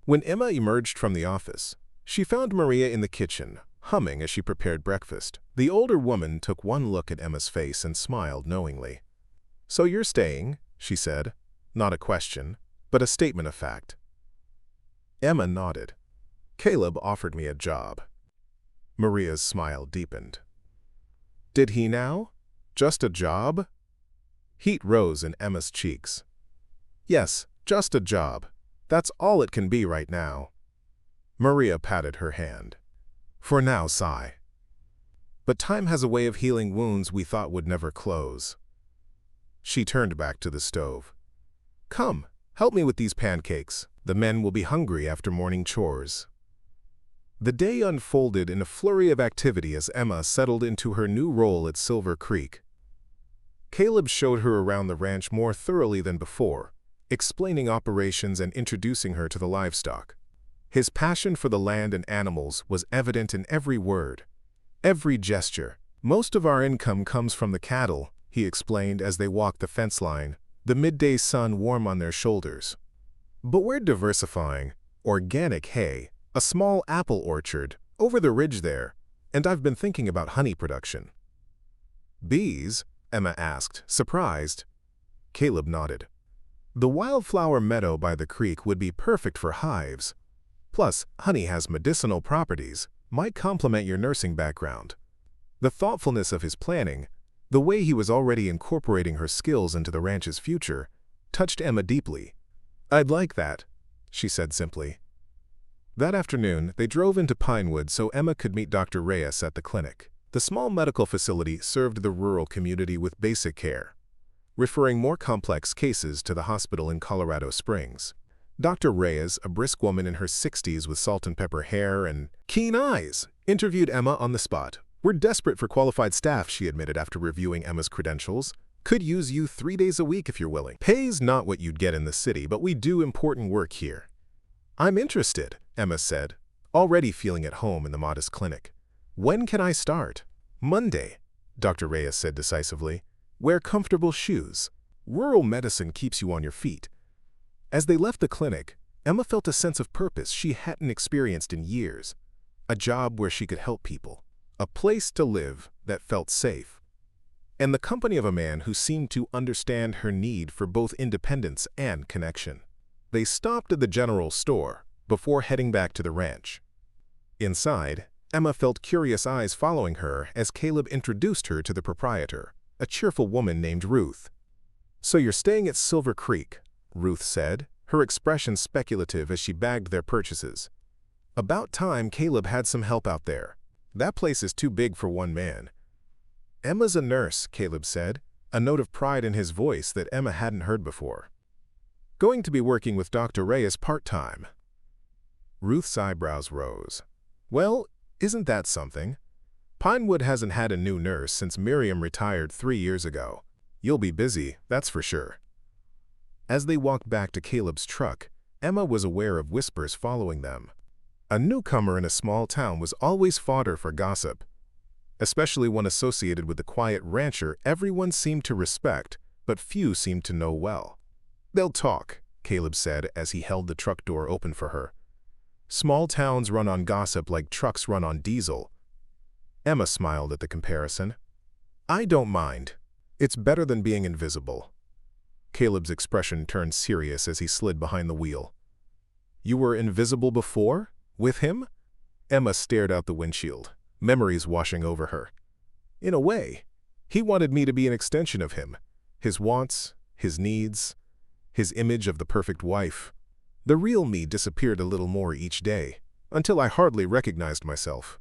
When Emma emerged from the office, she found Maria in the kitchen, humming as she prepared breakfast. The older woman took one look at Emma's face and smiled knowingly. "So you're staying," she said, not a question, but a statement of fact. Emma nodded. "Caleb offered me a job." Maria's smile deepened. "Did he now? Just a job?" Heat rose in Emma's cheeks. "Yes, just a job. That's all it can be right now." Maria patted her hand. "For now, sigh. But time has a way of healing wounds we thought would never close." She turned back to the stove. "Come, help me with these pancakes. The men will be hungry after morning chores." The day unfolded in a flurry of activity as Emma settled into her new role at Silver Creek. Caleb showed her around the ranch more thoroughly than before, explaining operations and introducing her to the livestock. His passion for the land and animals was evident in every word, every gesture. "Most of our income comes from the cattle," he explained as they walked the fence line, the midday sun warm on their shoulders. "But we're diversifying. Organic hay, a small apple orchard, over the ridge there, and I've been thinking about honey production." "Bees?" Emma asked, surprised. Caleb nodded. "The wildflower meadow by the creek would be perfect for hives. Plus, honey has medicinal properties, might complement your nursing background." The thoughtfulness of his planning, the way he was already incorporating her skills into the ranch's future, touched Emma deeply. "I'd like that," she said simply. That afternoon, they drove into Pinewood so Emma could meet Dr. Reyes at the clinic. The small medical facility served the rural community with basic care, referring more complex cases to the hospital in Colorado Springs. Dr. Reyes, a brisk woman in her 60s with salt and pepper hair and keen eyes, interviewed Emma on the spot. "We're desperate for qualified staff," she admitted after reviewing Emma's credentials. "Could use you 3 days a week if you're willing. Pay's not what you'd get in the city, but we do important work here." "I'm interested," Emma said, already feeling at home in the modest clinic. "When can I start?" "Monday," Dr. Reyes said decisively. "Wear comfortable shoes. Rural medicine keeps you on your feet." As they left the clinic, Emma felt a sense of purpose she hadn't experienced in years. A job where she could help people. A place to live that felt safe. And the company of a man who seemed to understand her need for both independence and connection. They stopped at the general store before heading back to the ranch. Inside, Emma felt curious eyes following her as Caleb introduced her to the proprietor, a cheerful woman named Ruth. "So you're staying at Silver Creek," Ruth said, her expression speculative as she bagged their purchases. "About time Caleb had some help out there. That place is too big for one man." "Emma's a nurse," Caleb said, a note of pride in his voice that Emma hadn't heard before. Going to be working with Dr. Reyes part-time. Ruth's eyebrows rose. Well, isn't that something? Pinewood hasn't had a new nurse since Miriam retired 3 years ago. You'll be busy, that's for sure. As they walked back to Caleb's truck, Emma was aware of whispers following them. A newcomer in a small town was always fodder for gossip, especially one associated with the quiet rancher everyone seemed to respect, but few seemed to know well. They'll talk, Caleb said as he held the truck door open for her. Small towns run on gossip like trucks run on diesel. Emma smiled at the comparison. I don't mind. It's better than being invisible. Caleb's expression turned serious as he slid behind the wheel. You were invisible before? With him? Emma stared out the windshield, memories washing over her. In a way, he wanted me to be an extension of him. His wants, his needs, his image of the perfect wife. The real me disappeared a little more each day, until I hardly recognized myself.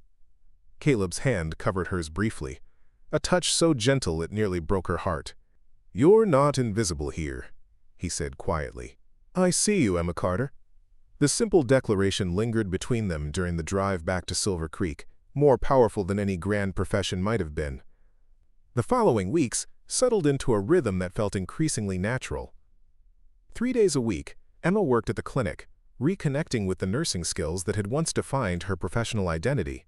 Caleb's hand covered hers briefly, a touch so gentle it nearly broke her heart. You're not invisible here, he said quietly. I see you, Emma Carter. The simple declaration lingered between them during the drive back to Silver Creek, more powerful than any grand profession might have been. The following weeks settled into a rhythm that felt increasingly natural. 3 days a week, Emma worked at the clinic, reconnecting with the nursing skills that had once defined her professional identity.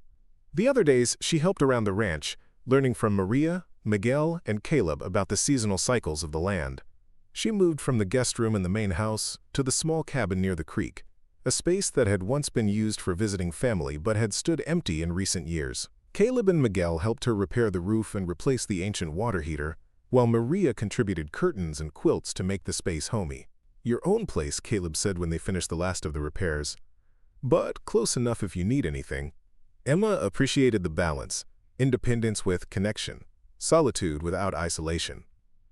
The other days, she helped around the ranch, learning from Maria, Miguel, and Caleb about the seasonal cycles of the land. She moved from the guest room in the main house to the small cabin near the creek, a space that had once been used for visiting family but had stood empty in recent years. Caleb and Miguel helped her repair the roof and replace the ancient water heater, while Maria contributed curtains and quilts to make the space homey. Your own place, Caleb said when they finished the last of the repairs. But close enough if you need anything. Emma appreciated the balance, independence with connection, solitude without isolation.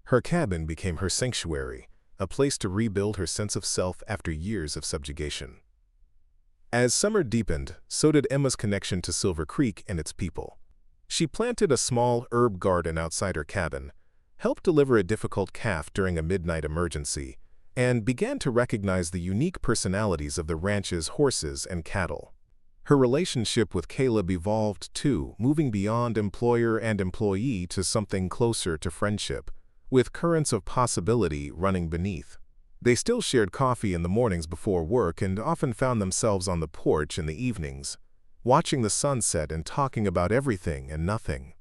Her cabin became her sanctuary, a place to rebuild her sense of self after years of subjugation. As summer deepened, so did Emma's connection to Silver Creek and its people. She planted a small herb garden outside her cabin, helped deliver a difficult calf during a midnight emergency, and began to recognize the unique personalities of the ranch's horses and cattle. Her relationship with Caleb evolved too, moving beyond employer and employee to something closer to friendship, with currents of possibility running beneath. They still shared coffee in the mornings before work and often found themselves on the porch in the evenings, watching the sunset and talking about everything and nothing.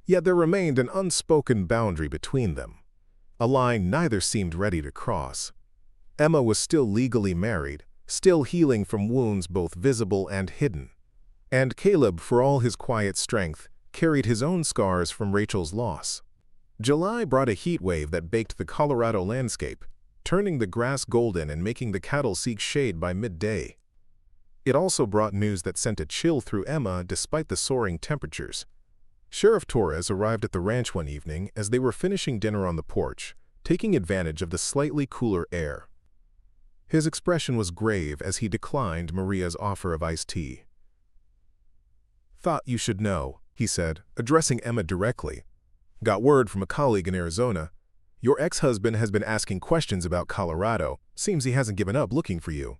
Yet there remained an unspoken boundary between them, a line neither seemed ready to cross. Emma was still legally married, still healing from wounds both visible and hidden. And Caleb, for all his quiet strength, carried his own scars from Rachel's loss. July brought a heat wave that baked the Colorado landscape, turning the grass golden and making the cattle seek shade by midday. It also brought news that sent a chill through Emma despite the soaring temperatures. Sheriff Torres arrived at the ranch one evening as they were finishing dinner on the porch, taking advantage of the slightly cooler air. His expression was grave as he declined Maria's offer of iced tea. Thought you should know, he said, addressing Emma directly. Got word from a colleague in Arizona. Your ex-husband has been asking questions about Colorado. Seems he hasn't given up looking for you.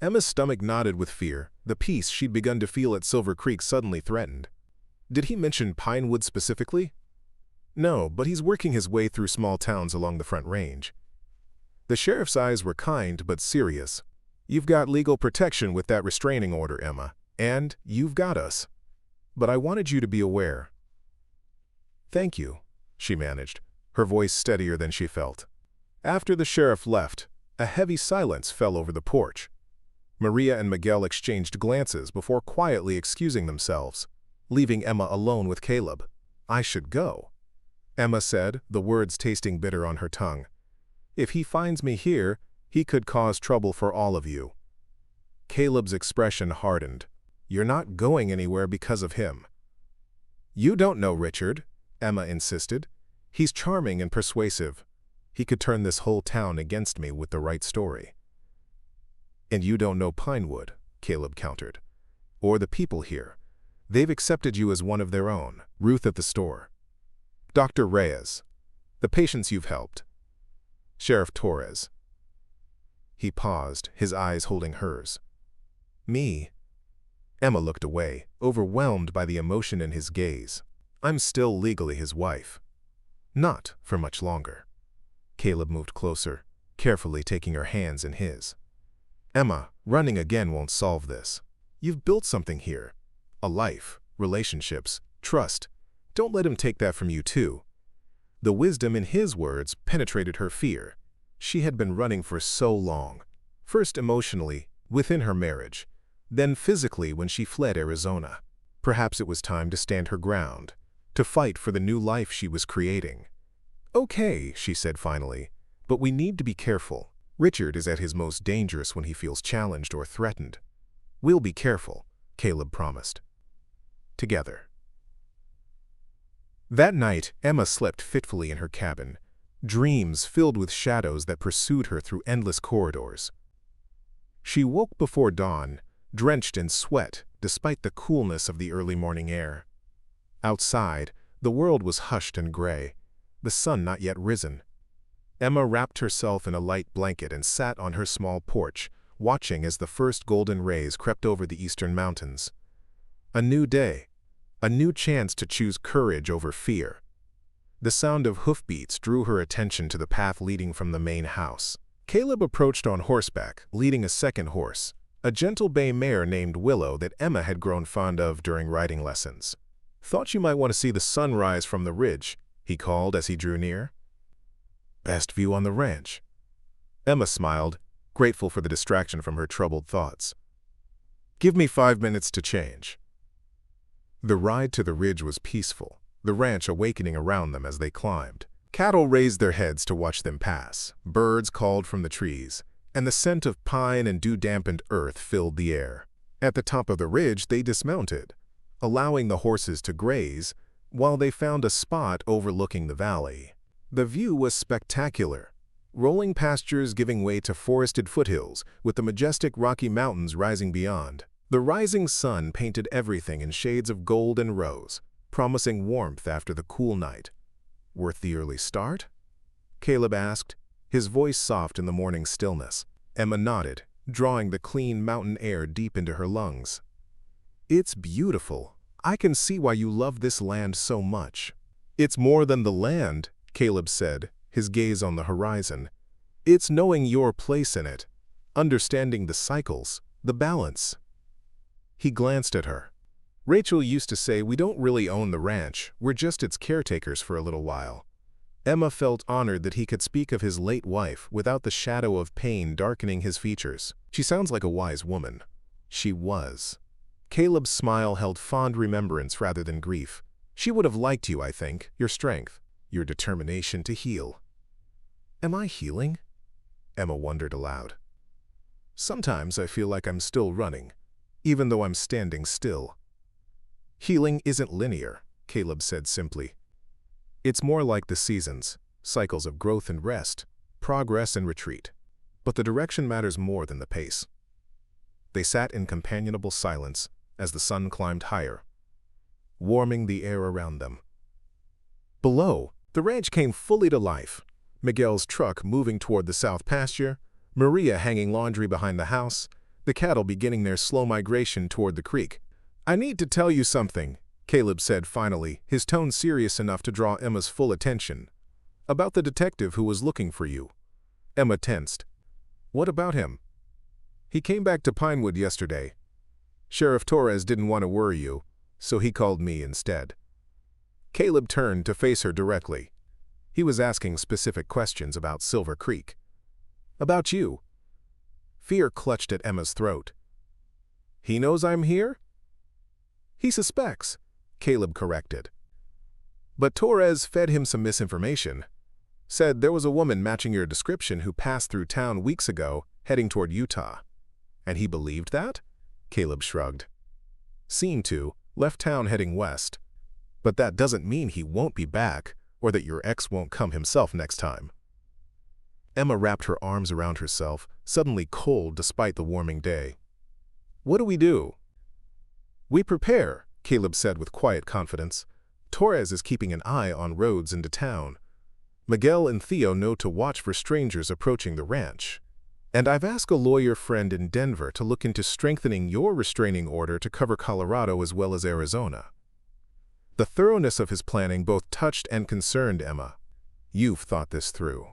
Emma's stomach knotted with fear, the peace she'd begun to feel at Silver Creek suddenly threatened. Did he mention Pinewood specifically? No, but he's working his way through small towns along the Front Range. The sheriff's eyes were kind but serious. You've got legal protection with that restraining order, Emma, and you've got us. But I wanted you to be aware. Thank you, she managed, her voice steadier than she felt. After the sheriff left, a heavy silence fell over the porch. Maria and Miguel exchanged glances before quietly excusing themselves, leaving Emma alone with Caleb. I should go, Emma said, the words tasting bitter on her tongue. If he finds me here, he could cause trouble for all of you. Caleb's expression hardened. You're not going anywhere because of him. You don't know Richard, Emma insisted. He's charming and persuasive. He could turn this whole town against me with the right story. And you don't know Pinewood, Caleb countered. Or the people here. They've accepted you as one of their own. Ruth at the store. Dr. Reyes. The patients you've helped. Sheriff Torres. He paused, his eyes holding hers. Me? Emma looked away, overwhelmed by the emotion in his gaze. I'm still legally his wife. Not for much longer. Caleb moved closer, carefully taking her hands in his. Emma, running again won't solve this. You've built something here. A life, relationships, trust. Don't let him take that from you too. The wisdom in his words penetrated her fear. She had been running for so long. First emotionally, within her marriage, then physically when she fled Arizona. Perhaps it was time to stand her ground, to fight for the new life she was creating. Okay, she said finally, but we need to be careful. Richard is at his most dangerous when he feels challenged or threatened. We'll be careful, Caleb promised. Together. That night, Emma slept fitfully in her cabin, dreams filled with shadows that pursued her through endless corridors. She woke before dawn, drenched in sweat despite the coolness of the early morning air. Outside, the world was hushed and gray, the sun not yet risen. Emma wrapped herself in a light blanket and sat on her small porch, watching as the first golden rays crept over the eastern mountains. A new day, a new chance to choose courage over fear. The sound of hoofbeats drew her attention to the path leading from the main house. Caleb approached on horseback, leading a second horse, a gentle bay mare named Willow that Emma had grown fond of during riding lessons. "Thought you might want to see the sunrise from the ridge," he called as he drew near. "Best view on the ranch." Emma smiled, grateful for the distraction from her troubled thoughts. "Give me 5 minutes to change." The ride to the ridge was peaceful, the ranch awakening around them as they climbed. Cattle raised their heads to watch them pass, birds called from the trees, and the scent of pine and dew-dampened earth filled the air. At the top of the ridge they dismounted, allowing the horses to graze while they found a spot overlooking the valley. The view was spectacular, rolling pastures giving way to forested foothills with the majestic Rocky Mountains rising beyond. The rising sun painted everything in shades of gold and rose, promising warmth after the cool night. "Worth the early start?" Caleb asked, his voice soft in the morning stillness. Emma nodded, drawing the clean mountain air deep into her lungs. "It's beautiful. I can see why you love this land so much." "It's more than the land," Caleb said, his gaze on the horizon. "It's knowing your place in it, understanding the cycles, the balance." He glanced at her. "Rachel used to say we don't really own the ranch, we're just its caretakers for a little while." Emma felt honored that he could speak of his late wife without the shadow of pain darkening his features. "She sounds like a wise woman." She was. Caleb's smile held fond remembrance rather than grief. "She would have liked you, I think, your strength, your determination to heal." "Am I healing?" Emma wondered aloud. "Sometimes I feel like I'm still running, even though I'm standing still." "Healing isn't linear," Caleb said simply. "It's more like the seasons, cycles of growth and rest, progress and retreat. But the direction matters more than the pace." They sat in companionable silence as the sun climbed higher, warming the air around them. Below, the ranch came fully to life. Miguel's truck moving toward the south pasture, Maria hanging laundry behind the house, the cattle beginning their slow migration toward the creek. "I need to tell you something," Caleb said finally, his tone serious enough to draw Emma's full attention. "About the detective who was looking for you." Emma tensed. "What about him?" "He came back to Pinewood yesterday. Sheriff Torres didn't want to worry you, so he called me instead." Caleb turned to face her directly. He was asking specific questions about Silver Creek. "About you." Fear clutched at Emma's throat. "He knows I'm here?" "He suspects," Caleb corrected. "But Torres fed him some misinformation. Said there was a woman matching your description who passed through town weeks ago, heading toward Utah." "And he believed that?" Caleb shrugged. "Seemed to, left town heading west. But that doesn't mean he won't be back, or that your ex won't come himself next time." Emma wrapped her arms around herself, suddenly cold despite the warming day. "What do we do?" "We prepare," Caleb said with quiet confidence. "Torres is keeping an eye on roads into town. Miguel and Theo know to watch for strangers approaching the ranch. And I've asked a lawyer friend in Denver to look into strengthening your restraining order to cover Colorado as well as Arizona. The thoroughness of his planning both touched and concerned Emma. You've thought this through.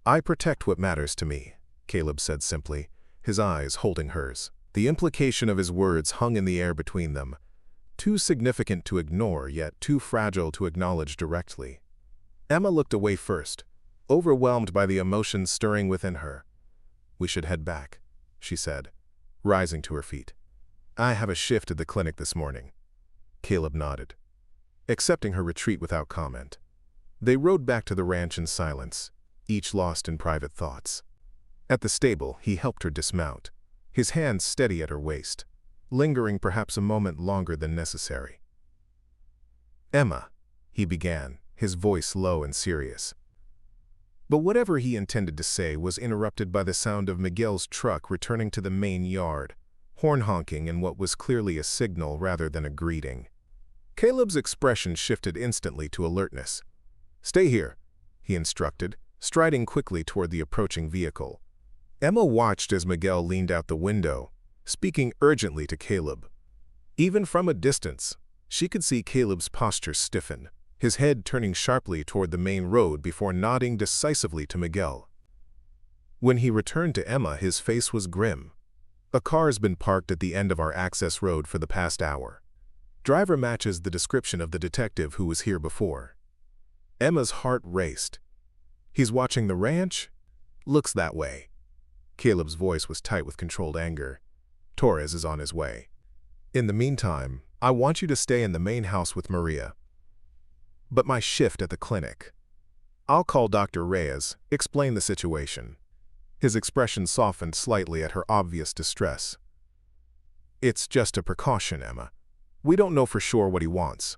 I protect what matters to me, Caleb said simply, his eyes holding hers. The implication of his words hung in the air between them, too significant to ignore, yet too fragile to acknowledge directly. Emma looked away first, overwhelmed by the emotions stirring within her. We should head back, she said, rising to her feet. I have a shift at the clinic this morning. Caleb nodded, accepting her retreat without comment. They rode back to the ranch in silence, each lost in private thoughts. At the stable, he helped her dismount, his hands steady at her waist, lingering perhaps a moment longer than necessary. Emma, he began, his voice low and serious. But whatever he intended to say was interrupted by the sound of Miguel's truck returning to the main yard, horn honking in what was clearly a signal rather than a greeting. Caleb's expression shifted instantly to alertness. Stay here, he instructed, striding quickly toward the approaching vehicle. Emma watched as Miguel leaned out the window, speaking urgently to Caleb. Even from a distance, she could see Caleb's posture stiffen, his head turning sharply toward the main road before nodding decisively to Miguel. When he returned to Emma, his face was grim. A car's been parked at the end of our access road for the past hour. Driver matches the description of the detective who was here before. Emma's heart raced. He's watching the ranch? Looks that way. Caleb's voice was tight with controlled anger. Torres is on his way. In the meantime, I want you to stay in the main house with Maria. But my shift at the clinic. I'll call Dr. Reyes, explain the situation. His expression softened slightly at her obvious distress. It's just a precaution, Emma. We don't know for sure what he wants.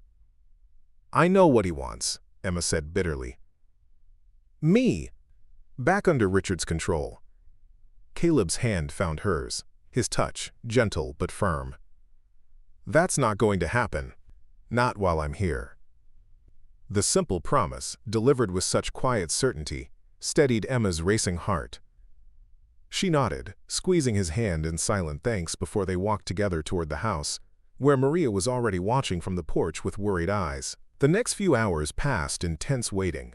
I know what he wants, Emma said bitterly. Me! Back under Richard's control. Caleb's hand found hers, his touch gentle but firm. That's not going to happen. Not while I'm here. The simple promise, delivered with such quiet certainty, steadied Emma's racing heart. She nodded, squeezing his hand in silent thanks before they walked together toward the house, where Maria was already watching from the porch with worried eyes. The next few hours passed in tense waiting.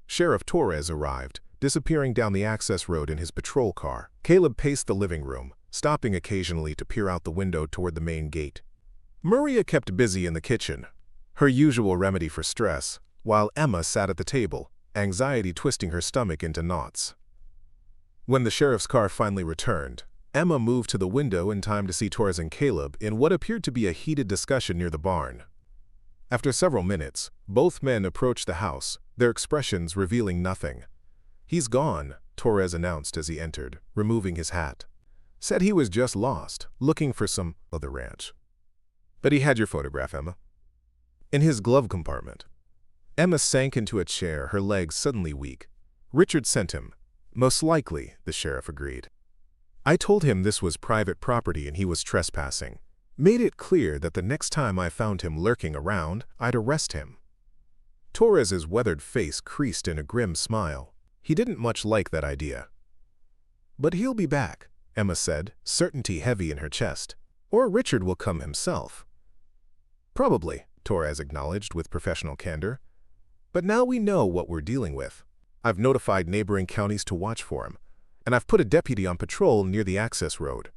Sheriff Torres arrived, disappearing down the access road in his patrol car. Caleb paced the living room, stopping occasionally to peer out the window toward the main gate. Maria kept busy in the kitchen, her usual remedy for stress, while Emma sat at the table, anxiety twisting her stomach into knots. When the sheriff's car finally returned, Emma moved to the window in time to see Torres and Caleb in what appeared to be a heated discussion near the barn. After several minutes, both men approached the house, their expressions revealing nothing. He's gone, Torres announced as he entered, removing his hat. Said he was just lost, looking for some other ranch. But he had your photograph, Emma. In his glove compartment. Emma sank into a chair, her legs suddenly weak. Richard sent him. Most likely, the sheriff agreed. I told him this was private property and he was trespassing. Made it clear that the next time I found him lurking around, I'd arrest him. Torres's weathered face creased in a grim smile. He didn't much like that idea. But he'll be back, Emma said, certainty heavy in her chest. Or Richard will come himself. Probably, Torres acknowledged with professional candor. But now we know what we're dealing with. I've notified neighboring counties to watch for him, and I've put a deputy on patrol near the access road.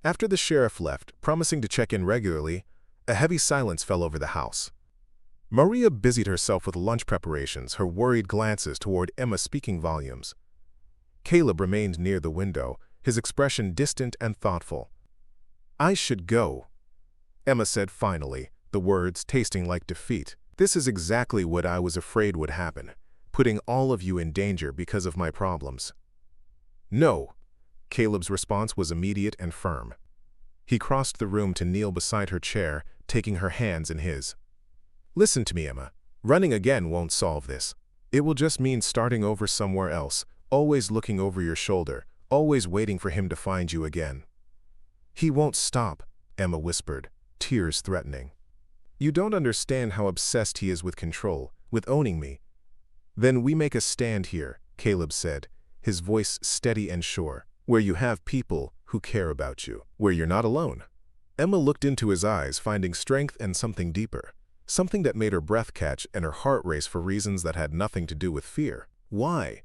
After the sheriff left, promising to check in regularly, a heavy silence fell over the house. Maria busied herself with lunch preparations, her worried glances toward Emma speaking volumes. Caleb remained near the window, his expression distant and thoughtful. I should go, Emma said finally, the words tasting like defeat. This is exactly what I was afraid would happen, putting all of you in danger because of my problems. No, Caleb's response was immediate and firm. He crossed the room to kneel beside her chair, taking her hands in his. Listen to me, Emma. Running again won't solve this. It will just mean starting over somewhere else, always looking over your shoulder, always waiting for him to find you again. He won't stop, Emma whispered, tears threatening. You don't understand how obsessed he is with control, with owning me. Then we make a stand here, Caleb said, his voice steady and sure. Where you have people who care about you, where you're not alone. Emma looked into his eyes, finding strength and something deeper. Something that made her breath catch and her heart race for reasons that had nothing to do with fear. "Why?"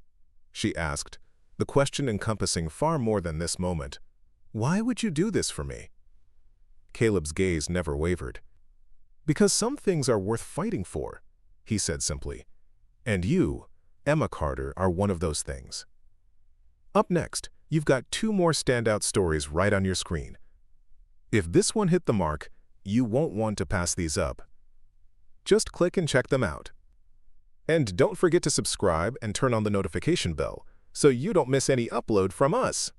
she asked, the question encompassing far more than this moment. "Why would you do this for me?" Caleb's gaze never wavered. "Because some things are worth fighting for," he said simply. "And you, Emma Carter, are one of those things." Up next, you've got 2 more standout stories right on your screen. If this one hit the mark, you won't want to pass these up. Just click and check them out. And don't forget to subscribe and turn on the notification bell so you don't miss any upload from us.